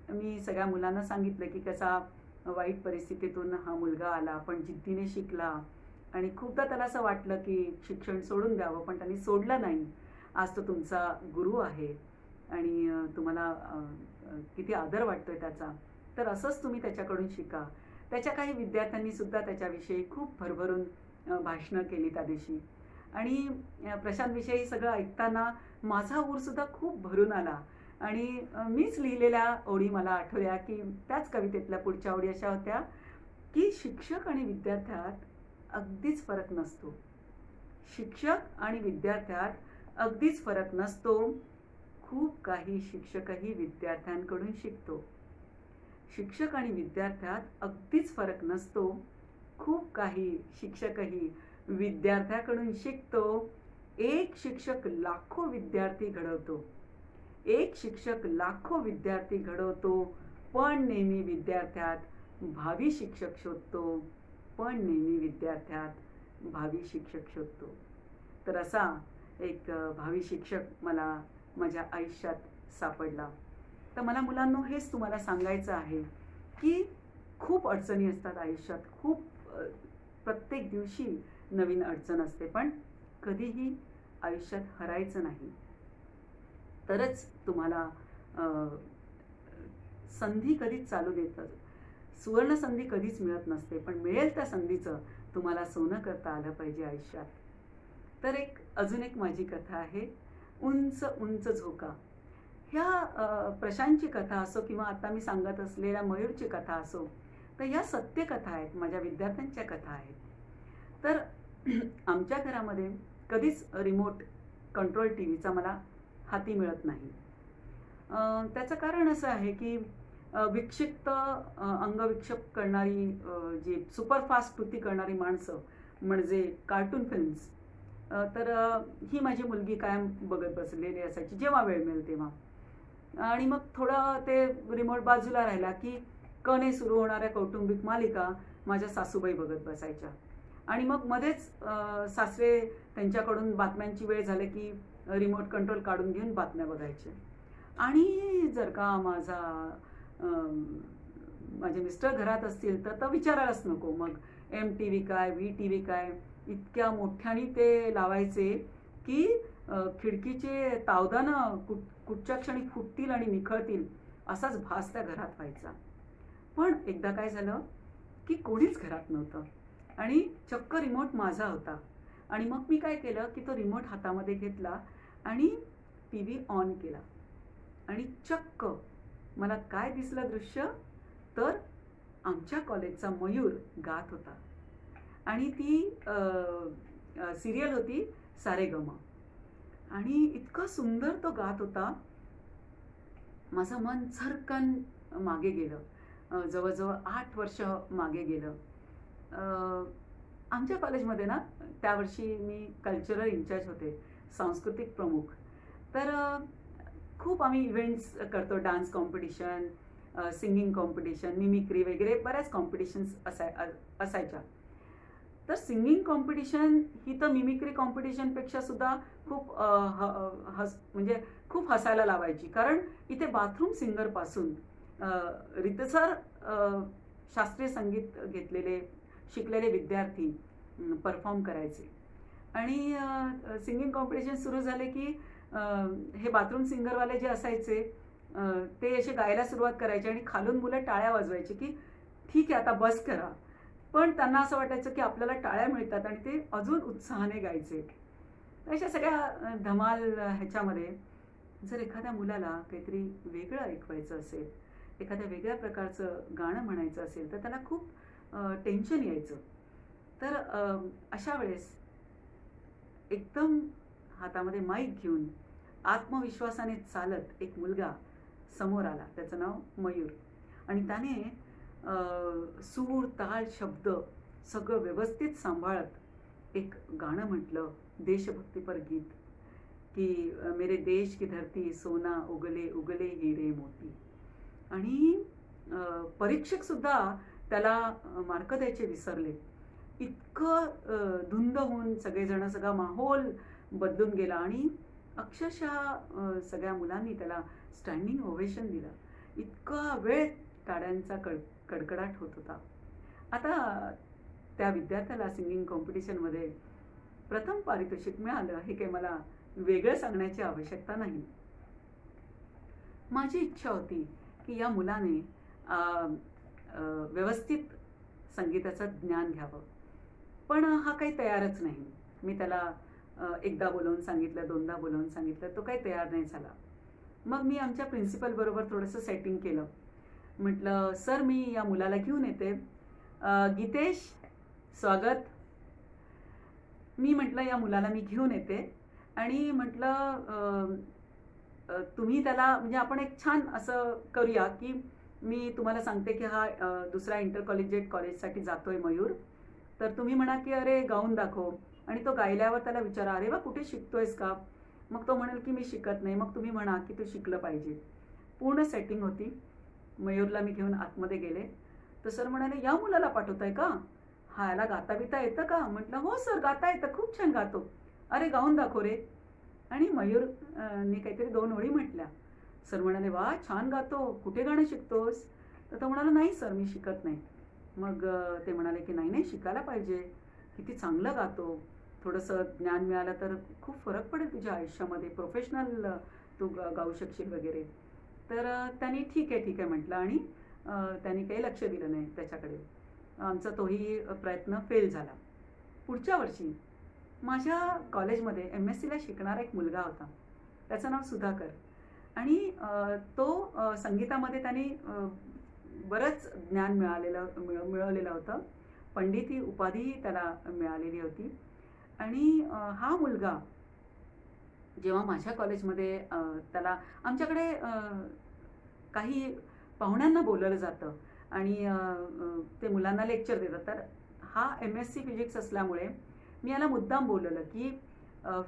मी सगळ्या मुलांना सांगितलं की कसा वाईट परिस्थितीतून हा मुलगा आला पण जिद्दीने शिकला आणि खूपदा त्याला असं वाटलं की शिक्षण सोडून द्यावं पण त्यांनी सोडलं नाही. आज तो तुमचा गुरु आहे आणि तुम्हाला किती आदर वाटतोय त्याचा. तर असंच तुम्ही त्याच्याकडून शिका. त्याच्या काही विद्यार्थ्यांनी सुद्धा त्याच्याविषयी खूप भरभरून भाषणं केली त्या दिवशी आणि प्रशांतविषयी सगळं ऐकताना माझा ऊरसुद्धा खूप भरून आला आणि मीच लिहिलेल्या ओळी मला आठवल्या की त्याच कवितेतल्या पुढच्या ओळी अशा होत्या की शिक्षक आणि विद्यार्थ्यात अगदीच फरक नसतो. शिक्षक आणि विद्यार्थ्यात अगदीच फरक नसतो. खूप काही शिक्षकही विद्यार्थ्यांकडून शिकतो. शिक्षक आणि विद्यार्थ्यात अगदीच फरक नसतो. खूप काही शिक्षकही विद्यार्थ्याकडून शिकतो. एक शिक्षक लाखो विद्यार्थी घडवतो. एक शिक्षक लाखो विद्यार्थी घडवतो पण नेहमी विद्यार्थ्यात भावी शिक्षक शोधतो. पण नेहमी विद्यार्थ्यात भावी शिक्षक शोधतो. तर असा एक भावी शिक्षक मला माझ्या आयुष्यात सापडला. तर मला मुलांनो हेच तुम्हाला सांगायचं आहे की खूप अडचणी असतात आयुष्यात. खूप प्रत्येक दिवशी नवीन अडचण असते पण कधीही आयुष्यात हरायचं नाही. तरच तुम्हाला संधी कधीच चालू देतात. सुवर्ण संधी कधीच मिळत नसते पण मिळेल त्या संधीचं तुम्हाला सोनं करता आलं पाहिजे आयुष्यात. तर अजून एक माझी कथा आहे उंच उंच झोका. ह्या प्रशांतची कथा असो किंवा आता मी सांगत असलेल्या मयूरची कथा असो तर ह्या सत्य कथा आहेत. माझ्या विद्यार्थ्यांच्या कथा आहेत. तर आमच्या घरामध्ये कधीच रिमोट कंट्रोल टीव्हीचा मला हाती मिळत नाही. त्याचं कारण असं आहे की विक्षिप्त अंगविक्षेप करणारी जी सुपरफास्ट कृती करणारी माणसं म्हणजे कार्टून फिल्म्स तर ही माझी मुलगी कायम बघत बसलेली असायची जेव्हा वेळ मिळेल तेव्हा. आणि मग थोडं ते रिमोट बाजूला राहिला की कने सुरू होणाऱ्या कौटुंबिक मालिका माझ्या सासूबाई बघत बसायच्या आणि मग मध्येच सासरे त्यांच्याकडून बातम्यांची वेळ झाली की रिमोट कंट्रोल काढून घेऊन बातम्या बघायचे. आणि जर का माझे मिस्टर घरात असतील तर विचारायलाच नको. मग MTV काय, VTV काय, इतक्या मोठ्याने ते लावायचे की खिडकीचे तावदानं कुठच्या क्षणी फुटतील आणि निखळतील असाच भास त्या घरात व्हायचा. पण एकदा काय झालं की कोणीच घरात नव्हतं आणि चक्क रिमोट माझा होता. आणि मग मी काय केलं की तो रिमोट हातामध्ये घेतला आणि TV ऑन केला. आणि चक्क मला काय दिसलं दृश्य, तर आमच्या कॉलेजचा मयूर गात होता. आणि ती सिरियल होती सारेगम. आणि इतकं सुंदर तो गात होता, माझं मन झरकन मागे गेलं. जवळजवळ 8 वर्ष मागे गेलं. आमच्या कॉलेजमध्ये ना त्या वर्षी मी कल्चरल इन्चार्ज होते, सांस्कृतिक प्रमुख. तर खूप आम्ही इव्हेंट्स करतो, dance competition, singing competition, mimicry वगैरे बऱ्याच कॉम्पिटिशन्स असायच्या. तर सिंगिंग कॉम्पिटिशन ही तर मिमिक्री कॉम्पिटिशनपेक्षा सुद्धा खूप म्हणजे खूप हसायला लावायची. कारण इथे बाथरूम सिंगरपासून रितसर शास्त्रीय संगीत घेतलेले शिकलेले विद्यार्थी परफॉर्म करायचे. आणि सिंगिंग कॉम्पिटिशन सुरू झाले की हे बाथरूम सिंगरवाले जे असायचे ते असे गायला सुरुवात करायचे आणि खालून मुलं टाळ्या वाजवायची की ठीक आहे आता बस करा. पण त्यांना असं वाटायचं की आपल्याला टाळ्या मिळतात आणि ते अजून उत्साहाने गायचे. अशा सगळ्या धमाल ह्याच्यामध्ये जर एखाद्या मुलाला काहीतरी वेगळं ऐकवायचं असेल, एखाद्या वेगळ्या प्रकारचं गाणं म्हणायचं असेल तर त्याला खूप टेन्शन यायचं. तर अशा वेळेस एकदम हातामध्ये माईक घेऊन आत्मविश्वासाने चालत एक मुलगा समोर आला. त्याचं नाव मयूर. आणि त्याने सूर, ताल, शब्द सगळं व्यवस्थित सांभाळत एक गाणं म्हटलं, देशभक्तीपर गीत की मेरे देश की धरती सोना उगले उगले हिरे मोती. आणि परीक्षक सुद्धा त्याला मार्क द्यायचे विसरले. इतकं धुंद होऊन सगळेजण, सगळा माहोल बदलून गेला आणि अक्षरशः सगळ्या मुलांनी त्याला स्टँडिंग ओव्हेशन दिलं. इतका वेळ टाळ्यांचा कडकडाट होत होता. आता त्या विद्यार्थ्याला सिंगिंग कॉम्पिटिशनमध्ये प्रथम पारितोषिक मिळालं हे काही मला वेगळं सांगण्याची आवश्यकता नाही. माझी इच्छा होती की या मुलाने व्यवस्थित संगीताचं ज्ञान घ्यावं. पण हा काही तयारच नाही. मी त्याला एकदा बोलवून सांगितलं, दोनदा बोलवून सांगितलं, तो काही तयार नाही झाला. मग मी आमच्या प्रिन्सिपल बरोबर थोडंसं सेटिंग केलं. म्हटलं सर मी या मुलाला घेऊन येते. गीतेश स्वागत. मी म्हटलं या मुलाला मी घेऊन येते आणि म्हटलं तुम्ही त्याला म्हणजे आपण एक छान असं करूया की मी तुम्हाला सांगते की हा दुसरा इंटर कॉलेजिएट कॉलेजसाठी जातोय मयूर. तर तुम्ही म्हणा की अरे गाऊन दाखव. आणि तो गायल्यावर त्याला विचारा अरे वा कुठे शिकतोयस का. मग तो म्हणेल की मी शिकत नाही. मग तुम्ही म्हणा की तू शिकलं पाहिजे. पूर्ण सेटिंग होती. मयूरला मी घेऊन आतमध्ये गेले तर सर म्हणाले या मुलाला पाठवताय का, हा याला गाता बिता येतं का. म्हटलं हो सर गाता येतं, खूप छान गातो. अरे गाऊन दाखव रे. आणि मयूरने काहीतरी 2 ओळी म्हटल्या. सर म्हणाले वा छान गातो, कुठे गाणं शिकतोस. तर तो म्हणाला नाही सर मी शिकत नाही. मग ते म्हणाले की नाही नाही शिकायला पाहिजे, किती चांगलं गातो, थोडंसं ज्ञान मिळालं तर खूप फरक पडेल तुझ्या आयुष्यामध्ये, प्रोफेशनल तू गाऊ शकशील वगैरे. तर त्यांनी ठीक आहे म्हटलं आणि त्यांनी काही लक्ष दिलं नाही त्याच्याकडे. आमचा तोही प्रयत्न फेल झाला. पुढच्या वर्षी माझ्या कॉलेजमध्ये MSc ला शिकणारा एक मुलगा होता. त्याचं नाव सुधाकर. आणि तो संगीतामध्ये त्याने बरंच ज्ञान मिळवलेलं होतं. पंडित ही उपाधी त्याला मिळालेली होती. आणि हा मुलगा जेव्हा माझ्या कॉलेजमध्ये त्याला आमच्याकडे काही पाहुण्यांना बोलवलं जातं आणि ते मुलांना लेक्चर देतात. तर हा MSc फिजिक्स असल्यामुळे मी याला मुद्दाम बोलवलं की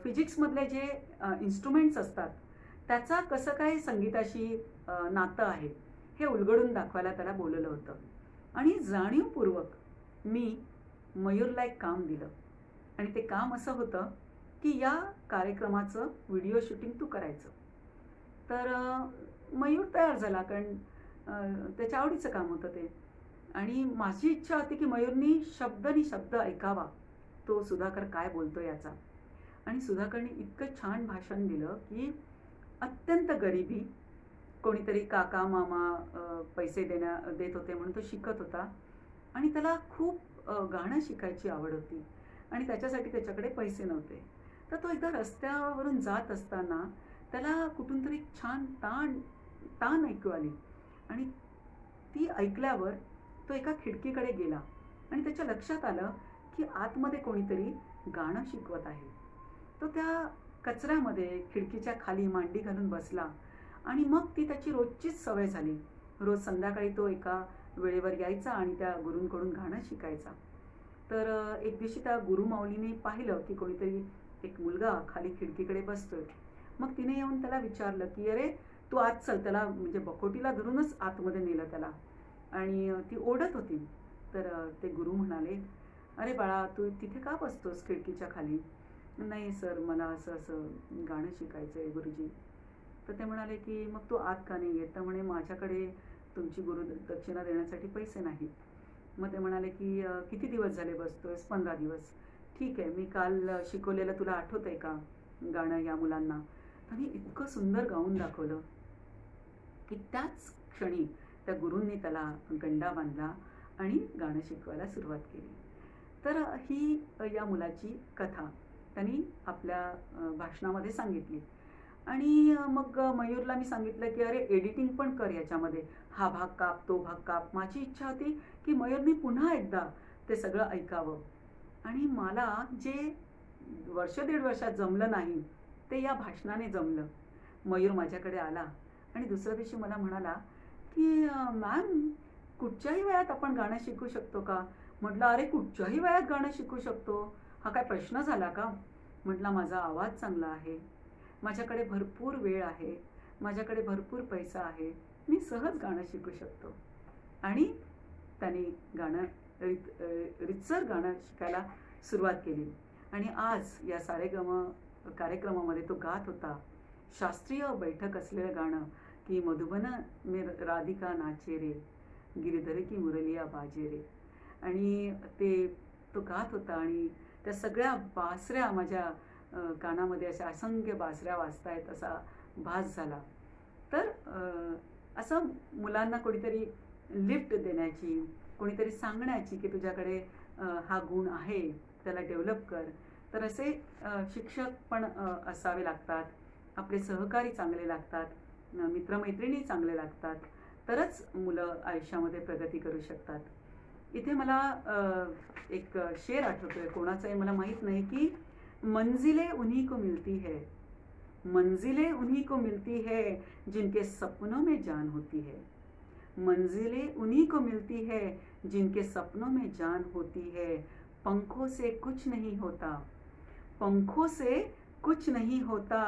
फिजिक्समधले जे इन्स्ट्रुमेंट्स असतात त्याचा कसं काय संगीताशी नातं आहे हे उलगडून दाखवायला त्याला बोलवलं होतं. आणि जाणीवपूर्वक मी मयूरला एक काम दिलं. आणि ते काम असं होतं की या कार्यक्रमाचं व्हिडिओ शूटिंग तू करायचं. तर मयूर तयार झाला, कारण त्याच्या आवडीचं काम होतं ते. आणि माझी इच्छा होती की मयूरनी शब्द ऐकावा, तो सुधाकर काय बोलतो याचा. आणि सुधाकरने इतकं छान भाषण दिलं की अत्यंत गरिबी, कोणीतरी काका मामा पैसे देत होते म्हणून तो शिकत होता. आणि त्याला खूप गाणं शिकायची आवड होती आणि त्याच्यासाठी त्याच्याकडे पैसे नव्हते. तर तो एकदा रस्त्यावरून जात असताना त्याला कुठून तरी छान तान ऐकू आली. आणि ती ऐकल्यावर तो एका खिडकीकडे गेला आणि त्याच्या लक्षात आलं की आतमध्ये कोणीतरी गाणं शिकवत आहे. तो त्या कचऱ्यामध्ये खिडकीच्या खाली मांडी घालून बसला आणि मग ती त्याची रोजचीच सवय झाली. रोज संध्याकाळी तो एका वेळेवर यायचा आणि त्या गुरूंकडून गाणं शिकायचा. तर एक दिवशी त्या गुरुमाऊलीने पाहिलं की कोणीतरी एक मुलगा खाली खिडकीकडे बसतोय. मग तिने येऊन त्याला विचारलं की अरे तू आत चल. त्याला म्हणजे बकोटीला धरूनच आतमध्ये नेलं त्याला. आणि ती ओढत होती. तर ते गुरु म्हणाले, अरे बाळा तू तिथे का बसतोस खिडकीच्या खाली. नाही सर, मला असं गाणं शिकायचं आहे गुरुजी. तर ते म्हणाले की मग तू आत का नाही येत. तर म्हणे माझ्याकडे तुमची गुरुदक्षिणा देण्यासाठी पैसे नाहीत. मग ते म्हणाले की किती दिवस झाले बसतोयस. 15 दिवस. ठीक आहे, मी काल शिकवलेलं तुला आठवत आहे का गाणं या मुलांना. त्यांनी इतकं सुंदर गाऊन दाखवलं की त्याच क्षणी त्या गुरूंनी त्याला गंडा बांधला आणि गाणं शिकवायला सुरुवात केली. तर ही या मुलाची कथा त्यांनी आपल्या भाषणामध्ये सांगितली. आणि मग मयूरला मी सांगितलं की अरे एडिटिंग पण कर याच्यामध्ये, हा भाग काप, तो भाग काप. माझी इच्छा होती की मयूरनी पुन्हा एकदा ते सगळं ऐकावं. आणि मला जे वर्ष दीड वर्षात जमलं नाही ते या भाषणाने जमलं. मयूर माझ्याकडे आला आणि दुसऱ्या दिवशी मला म्हणाला की मॅम कुठच्याही वयात आपण गाणं शिकू शकतो का. म्हटलं अरे कुठच्याही वयात गाणं शिकू शकतो, हा काय प्रश्न झाला का. म्हटलं माझा आवाज चांगला आहे, माझ्याकडे भरपूर वेळ आहे, माझ्याकडे भरपूर पैसा आहे, मी सहज गाणं शिकू शकतो. आणि त्याने गाणं रितसर गाणं शिकायला सुरुवात केली. आणि आज या सारेगम कार्यक्रमामध्ये तो गात होता शास्त्रीय बैठक असलेलं गाणं की मधुबन में राधिका नाचे रे, गिरधर की मुरलिया बाजे रे. आणि तो गात होता आणि त्या सगळ्या बासऱ्या माझ्या कानामध्ये अशा असंख्य बासऱ्या वाजतायत असा भास झाला. तर असं मुलांना कोणीतरी लिफ्ट देण्याची, कोणीतरी सांगण्याची की तुझ्याकडे हा गुण आहे, त्याला डेव्हलप कर. तर असे शिक्षक पण असावे लागतात, आपले सहकारी चांगले लागतात, मित्रमैत्रिणी चांगले लागतात, तरच मुलं आयुष्यामध्ये प्रगती करू शकतात. इथे मला एक शेर आठवतोय, कोणाचा आहे मला माहीत नाही, की मंजिलें उन्हीं को मिलती है, मंजिलें उन्हीं को मिलती है जिनके सपनों में जान होती है, मंजिलें उन्हीं को मिलती है जिनके सपनों में जान होती है. पंखों से कुछ नहीं होता, पंखों से कुछ नहीं होता,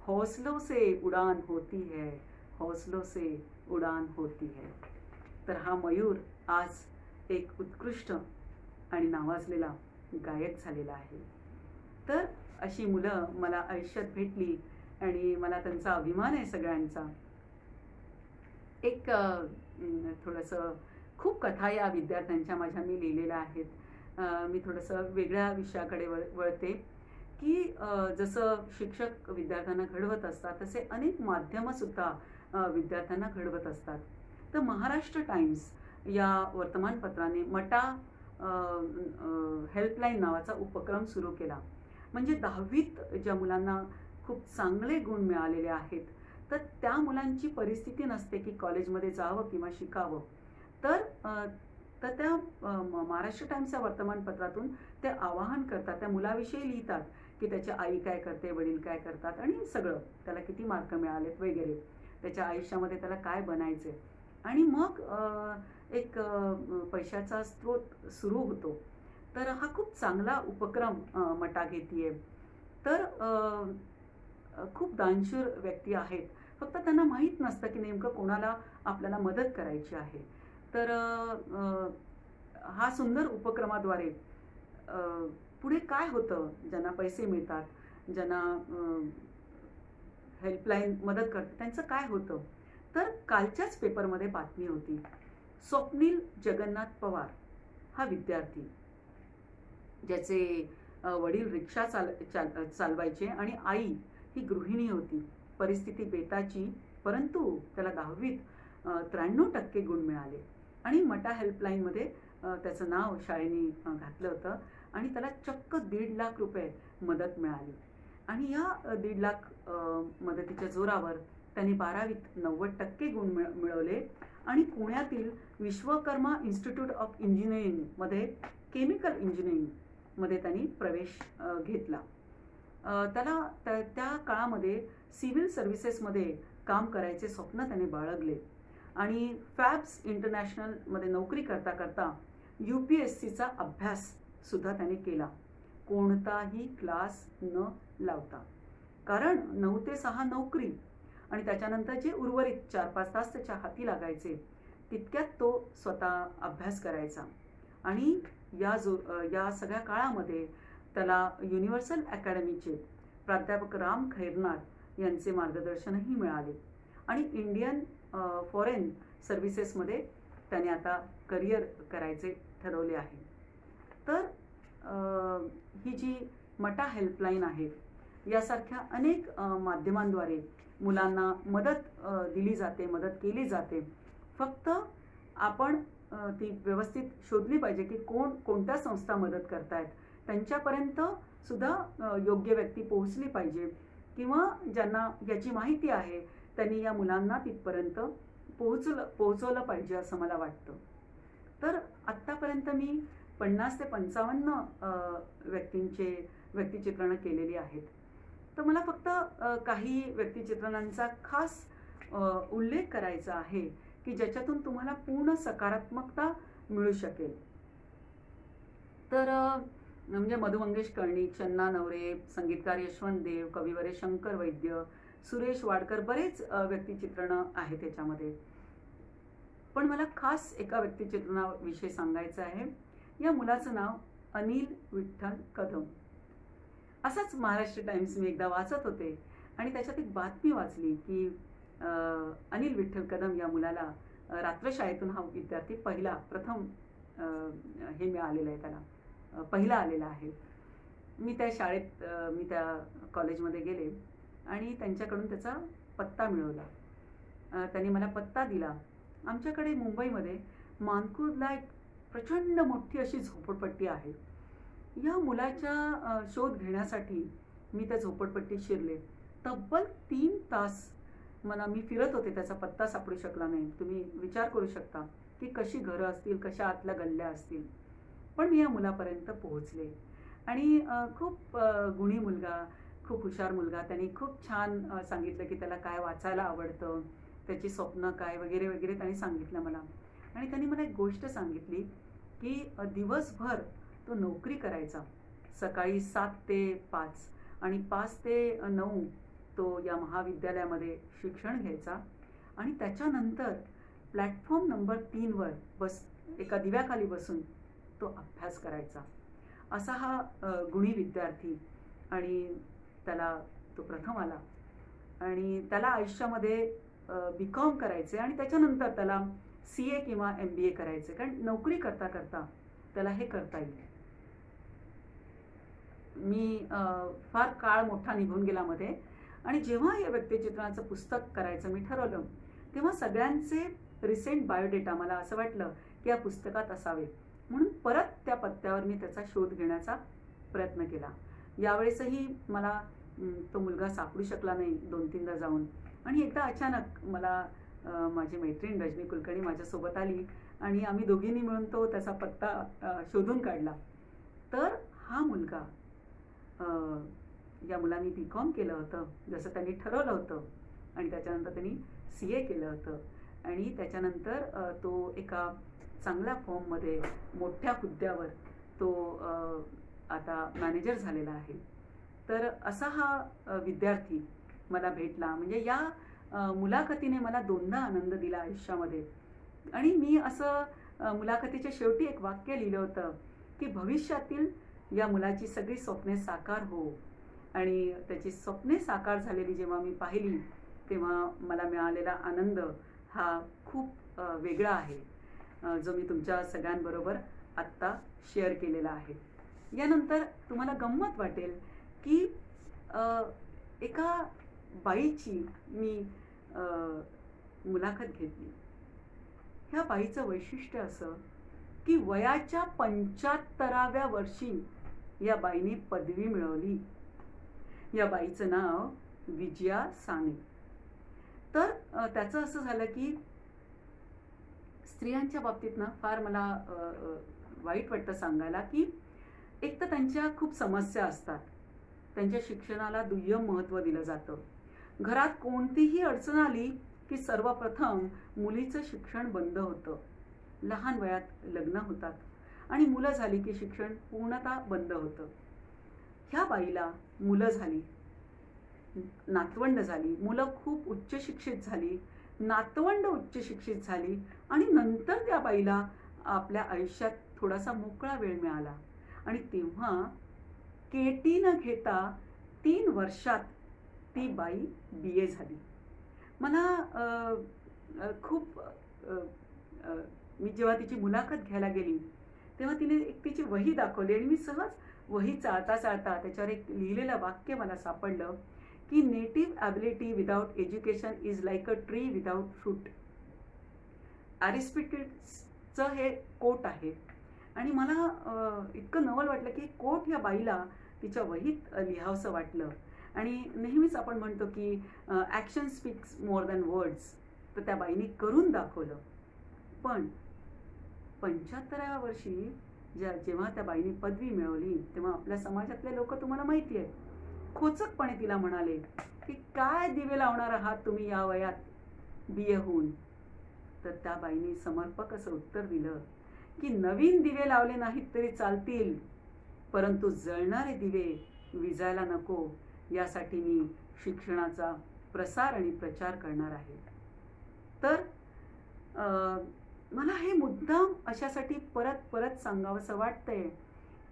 हौसलों से उड़ान होती है, हौसलों से उड़ान होती है. तर हा मयूर आज एक उत्कृष्ट आणि नावाजलेला गायक झालेला आहे. तर अशी मुलं मला आयुष्यात भेटली आणि मला त्यांचा अभिमान आहे सगळ्यांचा. एक थोडंसं खूप कथा या विद्यार्थ्यांच्या माझ्या मी लिहिलेल्या आहेत. मी थोडंसं वेगळ्या विषयाकडे वळते की जसं शिक्षक विद्यार्थ्यांना घडवत असतात तसे अनेक माध्यमंसुद्धा विद्यार्थ्यांना घडवत असतात. तर महाराष्ट्र टाइम्स या वर्तमानपत्राने मटा हेल्पलाईन नावाचा उपक्रम सुरू केला. म्हणजे 10वीत ज्या मुलांना खूप चांगले गुण मिळालेले आहेत, तर त्या मुलांची परिस्थिती नसते की कॉलेजमध्ये जावं किंवा शिकावं. तर त्या महाराष्ट्र टाइम्स या वर्तमानपत्रातून ते आवाहन करतात, त्या मुलाविषयी लिहितात की त्याची आई काय करते, वडील काय करतात आणि सगळं, त्याला किती मार्क मिळालेत वगैरे, त्याच्या आयुष्यामध्ये त्याला काय बनायचं आहे. आणि मग एक पैशाचा स्रोत सुरू होतो. तर हा खूप चांगला उपक्रम मटा घेतीये. तर खूप दानशूर व्यक्ती आहेत, फक्त त्यांना माहीत नसतं की नेमकं कोणाला आपल्याला मदत करायची आहे. तर हा सुंदर उपक्रमाद्वारे पुढे काय होतं, ज्यांना पैसे मिळतात, ज्यांना हेल्पलाईन मदत करते त्यांचं काय होतं. तर कालच्याच पेपरमध्ये बातमी होती. स्वप्नील जगन्नाथ पवार हा विद्यार्थी, ज्याचे वडील रिक्षा चालवायचे आणि आई ही गृहिणी होती. परिस्थिती बेताची, परंतु त्याला 10वीत 93% गुण मिळाले आणि मटा हेल्पलाईनमध्ये त्याचं नाव शाळेने घातलं होतं आणि त्याला चक्क 1.5 लाख रुपये मदत मिळाली. आणि या 1.5 लाख मदतीच्या जोरावर त्यांनी 12वीत 90% गुण मिळवले आणि पुण्यातील विश्वकर्मा इन्स्टिट्यूट ऑफ इंजिनिअरिंगमध्ये केमिकल इंजिनिअरिंगमध्ये त्यांनी प्रवेश घेतला. त्याला त्या काळामध्ये सिव्हिल सर्व्हिसेसमध्ये काम करायचे स्वप्न त्याने बाळगले आणि फॅब्स इंटरनॅशनलमध्ये नोकरी करता करता UPSCचा अभ्याससुद्धा त्याने केला, कोणताही क्लास न लावता. कारण 9 ते 6 नोकरी आणि त्याच्यानंतर जे उर्वरित 4-5 तास त्याच्या हाती लागायचे तितक्यात तो स्वतः अभ्यास करायचा. आणि या सगळ्या काळामध्ये त्याला युनिव्हर्सल अकॅडमीचे प्राध्यापक राम खैरनार यांचे मार्गदर्शनही मिळाले आणि इंडियन फॉरेन सर्व्हिसेसमध्ये त्याने आता करिअर करायचे ठरवले आहे. तर ही जी मटा हेल्पलाईन आहे यासारख्या अनेक माध्यमांद्वारे मुलांना मदत दिली जाते, मदत केली जाते. फक्त आपण ती व्यवस्थित शोधली पाहिजे की कोणत्या संस्था मदत करतायत, त्यांच्यापर्यंत सुद्धा योग्य व्यक्ती पोहोचली पाहिजे किंवा ज्यांना याची माहिती आहे त्यांनी या मुलांना तिथपर्यंत पोहोचवलं पाहिजे असं मला वाटतं. तर आत्तापर्यंत मी 50 ते 55 व्यक्तिचित्रणं केलेली आहेत. तर मला फक्त काही व्यक्तिचित्रणांचा खास उल्लेख करायचा आहे की ज्याच्यातून तुम्हाला पूर्ण सकारात्मकता मिळू शकेल. तर म्हणजे मधु मंगेश कर्णिक, चन्ना नवरे, संगीतकार यशवंत देव, कविवरे शंकर वैद्य, सुरेश वाडकर, बरेच व्यक्तिचित्रणं आहेत त्याच्यामध्ये. पण मला खास एका व्यक्तिचित्रणाविषयी सांगायचं आहे. या मुलाचं नाव अनिल विठ्ठल कदम. असाच महाराष्ट्र टाइम्स मी एकदा वाचत होते आणि त्याच्यात एक बातमी वाचली की अनिल विठ्ठल कदम या मुलाला रात्रशाळेतून हा विद्यार्थी प्रथम हे मिळालेलं आहे, त्याला पहिला आलेला आहे. मी त्या कॉलेजमध्ये गेले आणि त्यांच्याकडून त्याचा पत्ता मिळवला. त्यांनी मला पत्ता दिला. आमच्याकडे मुंबईमध्ये मानकुर्दला एक प्रचंड मोठी अशी झोपडपट्टी आहे. या मुलाच्या शोध घेण्यासाठी मी त्या झोपडपट्टीत शिरले. तब्बल 3 तास मी फिरत होते, त्याचा पत्ता सापडू शकला नाही. तुम्ही विचार करू शकता की कशी घरं असतील, कशा आतल्या गल्ल्या असतील. पण मी या मुलापर्यंत पोहोचले आणि खूप गुणी मुलगा, खूप हुशार मुलगा. त्यांनी खूप छान सांगितलं की त्याला काय वाचायला आवडतं, त्याची स्वप्न काय वगैरे वगैरे त्यांनी सांगितलं मला. आणि त्यांनी मला एक गोष्ट सांगितली की दिवसभर तो नोकरी करायचा. सकाळी 7 ते 5 आणि 5 ते 9 तो या महाविद्यालयामध्ये शिक्षण घ्यायचा आणि त्याच्यानंतर प्लॅटफॉर्म नंबर 3वर एका दिव्याखाली बसून तो अभ्यास करायचा. असा हा गुणी विद्यार्थी. आणि त्याला तो प्रथम आला आणि त्याला आयुष्यामध्ये BCom करायचे आणि त्याच्यानंतर त्याला CA किंवा MBA करायचे, कारण नोकरी करता करता त्याला हे करता येईल. मी फार काळ मोठा निघून गेला मध्ये आणि जेव्हा या व्यक्तिचित्रणाचं पुस्तक करायचं मी ठरवलं तेव्हा सगळ्यांचे रिसेंट बायोडेटा मला असं वाटलं की या पुस्तकात असावे, म्हणून परत त्या पत्त्यावर मी त्याचा शोध घेण्याचा प्रयत्न केला. यावेळेसही मला तो मुलगा सापडू शकला नाही 2-3दा जाऊन. आणि एकदा अचानक मला माझी मैत्रीण रजनी कुलकर्णी माझ्यासोबत आली आणि आम्ही दोघींनी मिळून त्याचा पत्ता शोधून काढला. तर हा मुलगा, या मुलांनी BCom केलं होतं जसं त्यांनी ठरवलं होतं आणि त्याच्यानंतर त्यांनी CA केलं होतं आणि त्याच्यानंतर तो एका चांगल्या फॉर्ममध्ये मोठ्या हुद्द्यावर तो आता मॅनेजर झालेला आहे. तर असा हा विद्यार्थी मला भेटला. म्हणजे या मुलाखतीने मला 2दा आनंद दिला आयुष्यामध्ये. आणि मी असं मुलाखतीच्या शेवटी एक वाक्य लिहिलं होतं की भविष्यातील या मुलाची सगळी स्वप्ने साकार हो आणि त्याची स्वप्ने साकार झालेली जेव्हा मी पाहिली तेव्हा मला मिळालेला आनंद हा खूप वेगळा आहे, जो मी तुमच्या सगळ्यांबरोबर आत्ता शेअर केलेला आहे. यानंतर तुम्हाला गंमत वाटेल की एका बाईची मी मुलाखत घेतली. ह्या बाईचं वैशिष्ट्य असं की वयाच्या 75व्या वर्षी या बाईने पदवी मिळवली. या बाईचं नाव विजया साने. तर त्याचं असं झालं की स्त्रियांच्या बाबतीत ना फार मला वाईट वाटतं सांगायला की एक तर त्यांच्या खूप समस्या असतात. त्यांच्या शिक्षणाला दुय्यम महत्त्व दिलं जातं. घरात कोणतीही अडचण आली की सर्वप्रथम मुलीचं शिक्षण बंद होतं. लहान वयात लग्न होतात आणि मुलं झाली की शिक्षण पूर्णतः बंद होतं. ह्या बाईला मुलं झाली, नातवंड झाली, मुलं खूप उच्च शिक्षित झाली, नातवंड उच्च शिक्षित झाली आणि नंतर त्या बाईला आपल्या आयुष्यात थोडासा मोकळा वेळ मिळाला आणि तेव्हा केटी न घेता 3 वर्षात ती बाई BA झाली. मला खूप मी जेव्हा तिची मुलाखत घ्यायला गेली तेव्हा तिने एक तिची वही दाखवली आणि मी सहज वही चाळता चाळता त्याच्यावर एक लिहिलेलं वाक्य मला सापडलं की native ability without education is like a tree without fruit. ॲरिस्टॉटलचं हे कोट आहे आणि मला इतकं नवल वाटलं की कोट या बाईला तिच्या वहीत लिहावंसं वाटलं. आणि नेहमीच आपण म्हणतो की action speaks more than words, तर त्या बाईने करून दाखवलं. पण 75व्या वर्षी जेव्हा त्या बाईने पदवी मिळवली तेव्हा आपल्या समाजातले लोक तुम्हाला माहिती आहे खोचकपणे तिला म्हणाले की काय दिवे लावणार आहात तुम्ही या वयात BA होऊन. तर त्या बाईने समर्पक असं उत्तर दिलं की नवीन दिवे लावले नाहीत तरी चालतील, परंतु जळणारे दिवे विजायला नको, यासाठी मी शिक्षणाचा प्रसार आणि प्रचार करणार आहे. तर मला हे मुद्दाम अशासाठी परत परत सांगावंसं वाटतंय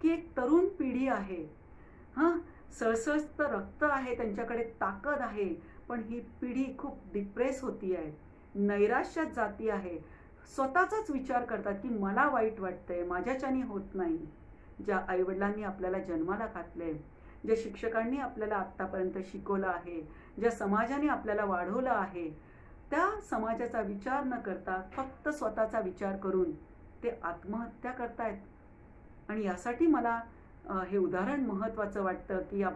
की एक तरुण पिढी आहे, हां, सळसळतं रक्त आहे, त्यांच्याकडे ताकद आहे, पण ही पिढी खूप डिप्रेस होती आहे, नैराश्यात जाती आहे, स्वतःचाच विचार करतात की मला वाईट वाटतंय, माझ्याच्याने होत नाही. ज्या आईवडिलांनी आपल्याला जन्माला घातले, ज्या शिक्षकांनी आपल्याला आत्तापर्यंत शिकवलं आहे, ज्या समाजाने आपल्याला वाढवलं आहे, त्या समाजाचा विचार न करता फक्त स्वतःचा विचार करून ते आत्महत्या करतायत. आणि यासाठी मला हे उदाहरण महत्त्वाचं वाटतं की या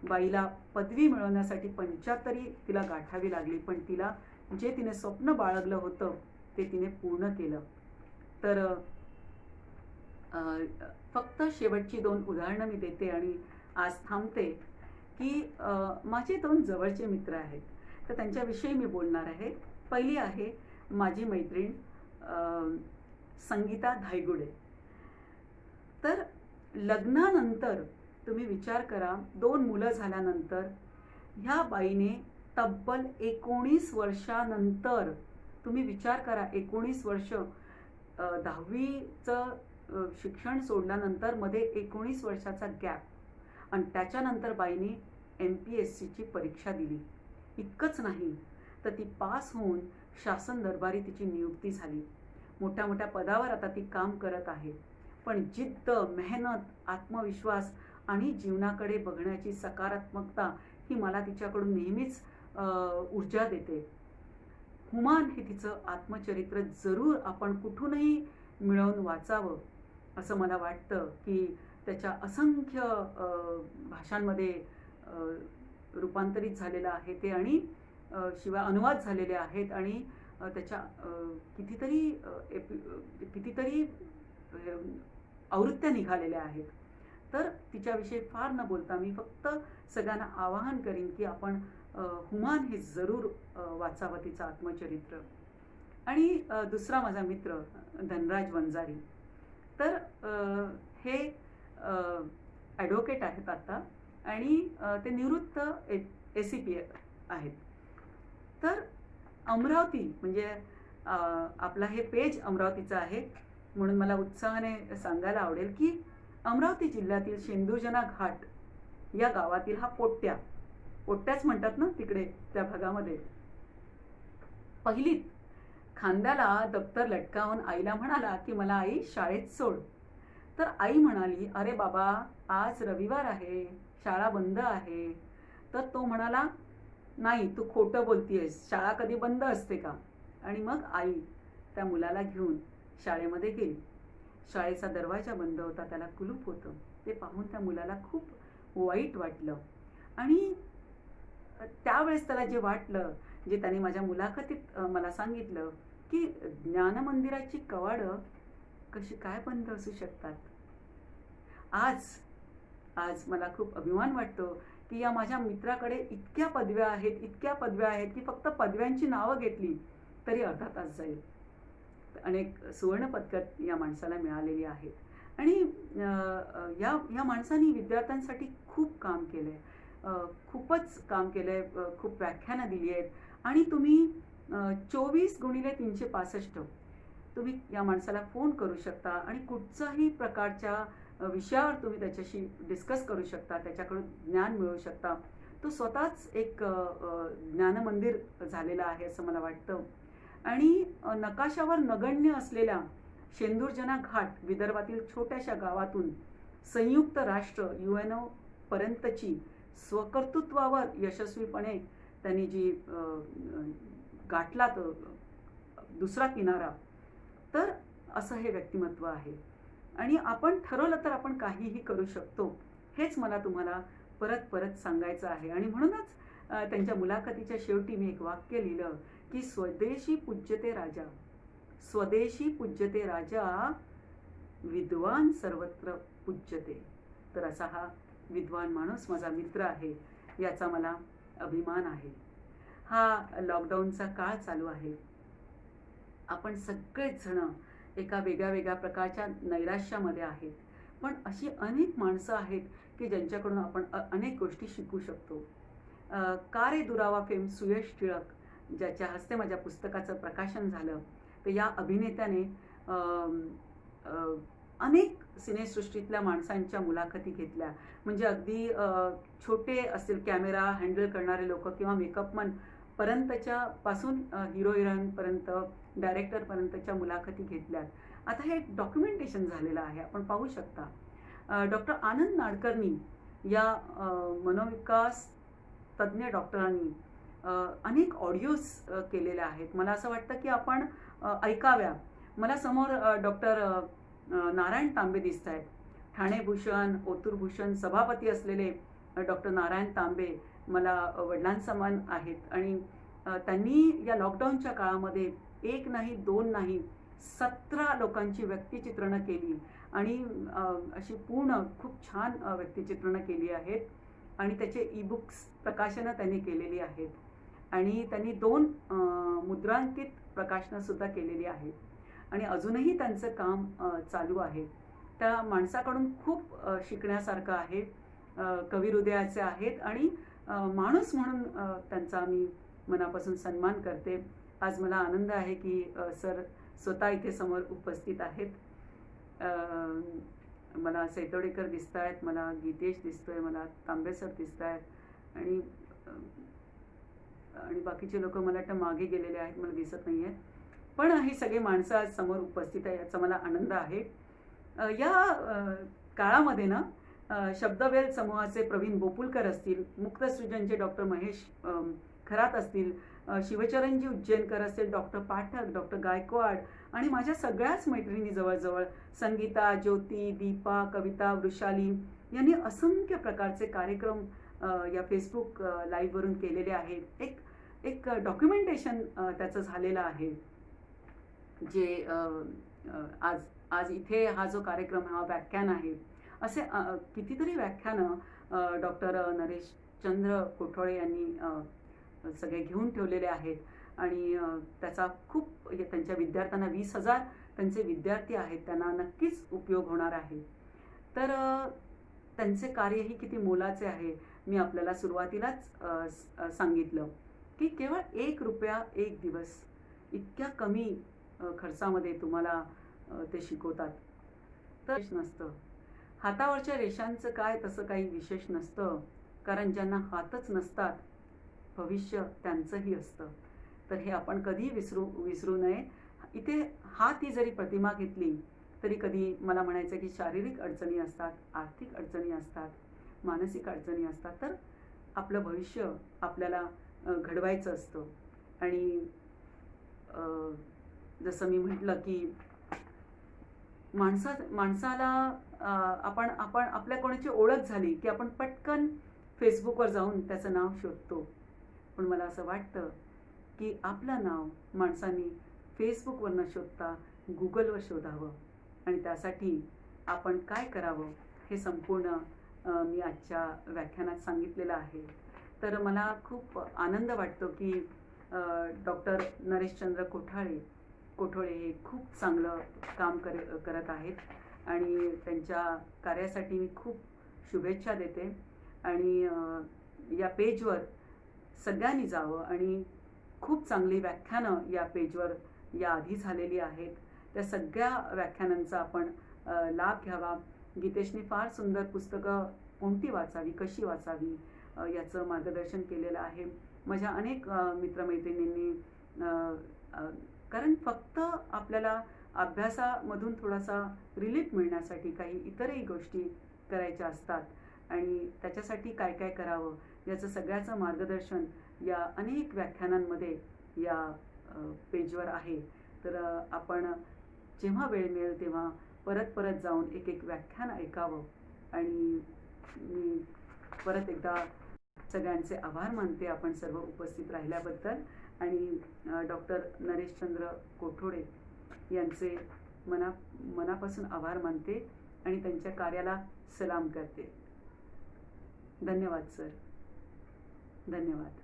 बाईला पदवी मिळवण्यासाठी 75 तिला गाठावी लागली, पण तिला जे तिने स्वप्न बाळगलं होतं ते तिने पूर्ण केलं. तर फक्त शेवटची 2 उदाहरणं मी देते आणि आज थांबते की माझे 2 जवळचे मित्र आहेत, तर त्यांच्याविषयी मी बोलणार आहे. पहिली आहे माझी मैत्रीण संगीता धायगुडे. तर लग्नानंतर तुम्ही विचार करा, 2 मुलं झाल्यानंतर ह्या बाईने तब्बल 19 वर्षानंतर, तुम्ही विचार करा 19 वर्ष, 10वीचं शिक्षण सोडल्यानंतर मध्ये 19 वर्षाचा गॅप आणि त्याच्यानंतर बाईने MPSCची परीक्षा दिली. इतकंच नाही तर ती पास होऊन शासन दरबारी तिची नियुक्ती झाली. मोठ्या मोठ्या पदावर आता ती काम करत आहे. पण जिद्द, मेहनत, आत्मविश्वास आणि जीवनाकडे बघण्याची सकारात्मकता ही मला तिच्याकडून नेहमीच ऊर्जा देते. हुमान हे तिचं आत्मचरित्र जरूर आपण कुठूनही मिळवून वाचावं असं मला वाटतं की त्याच्या असंख्य भाषांमध्ये रूपांतरित झालेलं आहे ते आणि शिवाय अनुवाद झालेले आहेत आणि त्याच्या कितीतरी आवृत्त्या निघालेल्या आहेत. तर तिच्याविषयी फार न बोलता मी फक्त सगळ्यांना आवाहन करीन की आपण हुमान हे जरूर वाचावं, तिचं आत्मचरित्र. आणि दुसरा माझा मित्र धनराज वंजारी. तर हे ॲडव्होकेट आहेत आता आणि ते निवृत्त ACP आहेत. तर अमरावती म्हणजे आपला हे पेज अमरावतीचं आहे म्हणून मला उत्साहाने सांगायला आवडेल की अमरावती जिल्ह्यातील शेंदुर्जना घाट या गावातील हा पोट्ट्या, पोट्ट्याच म्हणतात ना तिकडे त्या भागामध्ये, पहिलीत खांद्याला दप्तर लटकावून आईला म्हणाला की मला आई शाळेत सोड. तर आई म्हणाली, अरे बाबा आज रविवार आहे, शाळा बंद आहे. तर तो म्हणाला, नाही तू खोटं बोलतीयस, शाळा कधी बंद असते का? आणि मग आई त्या मुलाला घेऊन शाळेमध्ये गेली. शाळेचा दरवाजा बंद होता, त्याला कुलूप होतं. ते पाहून त्या मुलाला खूप वाईट वाटलं. आणि त्यावेळेस त्याला जे वाटलं, जे त्याने माझ्या मुलाखतीत मला सांगितलं, की ज्ञानमंदिराची कवाडं कशी काय बंद असू शकतात. आज आज मला खूप अभिमान वाटतो की या माझ्या मित्राकडे इतक्या पदव्या आहेत की फक्त पदव्यांची नावं घेतली तरी अर्धा तास जाईल. अनेक सुवर्ण पदकं या माणसाला मिळालेली आहेत. आणि या माणसाने विद्यार्थ्यांसाठी खूप काम केलं आहे, खूपच काम केलं आहे, खूप व्याख्यानं दिली आहेत. आणि तुम्ही 24x365 तुम्ही या माणसाला फोन करू शकता आणि कुठच्याही प्रकारच्या विषयावर तुम्ही त्याच्याशी डिस्कस करू शकता, त्याच्याकडून ज्ञान मिळवू शकता. तो स्वतःच एक ज्ञानमंदिर झालेला आहे असं मला वाटतं. आणि नकाशावर नगण्य असलेल्या शेंदूरजना घाट विदर्भातील छोट्याशा गावातून संयुक्त राष्ट्र UNO पर्यंतची स्वकर्तृत्वावर यशस्वीपणे त्यांनी जी गाठला तो दुसरा किनारा, तर असं हे व्यक्तिमत्व आहे. आणि आपण ठरवलं तर आपण काहीही करू शकतो, हेच मला तुम्हाला परत परत सांगायचं आहे. आणि म्हणूनच त्यांच्या मुलाखतीच्या शेवटी मी एक वाक्य लिहिलं की स्वदेशी पूज्यते राजा, स्वदेशी पूज्यते राजा, विद्वान सर्वत्र पूज्यते. तर असा हा विद्वान माणूस माझा मित्र आहे, याचा मला अभिमान आहे. हा लॉकडाऊनचा काळ चालू आहे. आपण सगळेच जण एका वेगळ्या वेगळ्या प्रकारच्या नैराश्यामध्ये आहेत. पण अशी अनेक माणसं आहेत की ज्यांच्याकडून आपण अनेक गोष्टी शिकू शकतो. का रे दुरावा फेम सुयश टिळक, ज्याच्या हस्ते माझ्या पुस्तकाचं प्रकाशन झालं, तर या अभिनेत्याने अनेक सिनेसृष्टीतल्या माणसांच्या मुलाखती घेतल्या. म्हणजे अगदी छोटे असतील कॅमेरा हँडल करणारे लोक किंवा मेकअपमन पर्यंतच्या पासून हिरो हिरोईनपर्यंत, डायरेक्टरपर्यंतच्या मुलाखती घेतल्यात. आता हे एक डॉक्युमेंटेशन झालेलं आहे, आपण पाहू शकता. डॉक्टर आनंद नाडकर्णी या मनोविकास तज्ज्ञ डॉक्टरांनी अनेक ऑडिओज केलेल्या आहेत. मला असं वाटतं की आपण ऐकाव्या. मला समोर डॉक्टर नारायण तांबे दिसत आहेत. ठाणे भूषण, ओतूर भूषण सभापती असलेले डॉक्टर नारायण तांबे मला वडिलांसमान आहेत. आणि त्यांनी या लॉकडाऊनच्या काळामध्ये 1 नाही 2 नाही 17 लोकांची व्यक्तिचित्रणं केली आणि अशी पूर्ण खूप छान व्यक्तिचित्रणं केली आहेत. आणि त्याचे ई-बुक्स प्रकाशनं त्यांनी केलेली आहेत. आणि त्यांनी 2 मुद्रांकित प्रकाशनं सुद्धा केलेली आहेत. आणि अजूनही त्यांचं काम चालू आहे. त्या माणसाकडून खूप शिकण्यासारखं आहे. कवी हृदयाचे आहेत आणि माणूस म्हणून त्यांचा मी मनापासून सन्मान करते. आज मला आनंद आहे की सर स्वतः इथे समोर उपस्थित आहेत. मला सैतोडेकर दिसत आहेत, मला गीतेश दिसतोय, मला तांबे सर दिसत आहेत आणि बाकीचे लोक मला वाटतं मागे गेलेले आहेत, मला दिसत नाही आहेत. पण ही सगळी माणसं आज समोर उपस्थित आहे, याचा मला आनंद आहे. या काळामध्ये ना शब्दवेल समूहाचे प्रवीण बोपुलकर असतील, मुक्तसृजनचे डॉक्टर महेश खरात असतील, शिवचरणजी उज्जैनकर असतील, डॉक्टर पाठक, डॉक्टर गायकवाड आणि माझ्या सगळ्याच मैत्रिणी जवळजवळ संगीता, ज्योती, दीपा, कविता, वृषाली यांनी असंख्य प्रकारचे कार्यक्रम या फेसबुक लाईव्हवरून केलेले आहेत. एक डॉक्युमेंटेशन त्याचं झालेलं आहे, जे आज इथे हा जो कार्यक्रम, हा व्याख्यान आहे, असे कितीतरी व्याख्यानं डॉक्टर नरेशचंद्र कोठोळे यांनी सगळे घेऊन ठेवलेले आहेत. आणि त्याचा खूप त्यांच्या विद्यार्थ्यांना 20,000 त्यांचे विद्यार्थी आहेत, त्यांना नक्कीच उपयोग होणार आहे. तर त्यांचे कार्यही किती मोलाचे आहे. मी आपल्याला सुरुवातीलाच सांगितलं की केवळ ₹1 1 दिवस इतक्या कमी खर्चामध्ये तुम्हाला ते शिकवतात. तर नसतं. हातावरच्या रेषांचं काय तसं काही विशेष नसतं, कारण ज्यांना हातच नसतात भविष्य त्यांचंही असतं. तर हे आपण कधी विसरू नये. इथे हात ही जरी प्रतिमा घेतली तरी कधी मला म्हणायचं की शारीरिक अडचणी असतात, आर्थिक अडचणी असतात, मानसिक अडचणी असतात. तर आपलं भविष्य आपल्याला घडवायचं असतं. आणि जसं मी म्हटलं की माणसाला आपण आपण आपल्या कोणाची ओळख झाली की आपण पटकन फेसबुकवर जाऊन त्याचं नाव शोधतो. पण मला असं वाटतं की आपलं नाव माणसांनी फेसबुकवर न शोधता गुगलवर शोधावं. आणि त्यासाठी आपण काय करावं हे संपूर्ण मी आजच्या व्याख्यानात सांगितलेलं आहे. तर मला खूप आनंद वाटतो की डॉक्टर नरेशचंद्र कोठोळे हे खूप चांगलं काम करत आहेत आणि त्यांच्या कार्यासाठी मी खूप शुभेच्छा देते. आणि या पेजवर सगळ्यांनी जावं आणि खूप चांगली व्याख्यानं या पेजवर याआधी झालेली आहेत. त्या सगळ्या व्याख्यानांचा आपण लाभ घ्यावा. गीतेशने फार सुंदर पुस्तकं कोणती वाचावी, कशी वाचावी याचं मार्गदर्शन केलेलं आहे. माझ्या अनेक मित्रमैत्रिणींनी कारण फक्त आपल्याला अभ्यासामधून थोडासा रिलीफ मिळण्यासाठी काही इतरही गोष्टी करायच्या असतात आणि त्याच्यासाठी काय काय करावं याचं सगळ्याचं मार्गदर्शन या अनेक व्याख्यानांमध्ये या पेजवर आहे. तर आपण जेव्हा वेळ मिळेल तेव्हा परत जाऊन एक व्याख्यान ऐकावं. आणि मी परत एकदा सगळ्यांचे आभार मानते आपण सर्व उपस्थित राहिल्याबद्दल. आणि डॉक्टर नरेशचंद्र कोठोळे यांचे मनापासून आभार मानते आणि त्यांच्या कार्याला सलाम करते. धन्यवाद सर. धन्यवाद.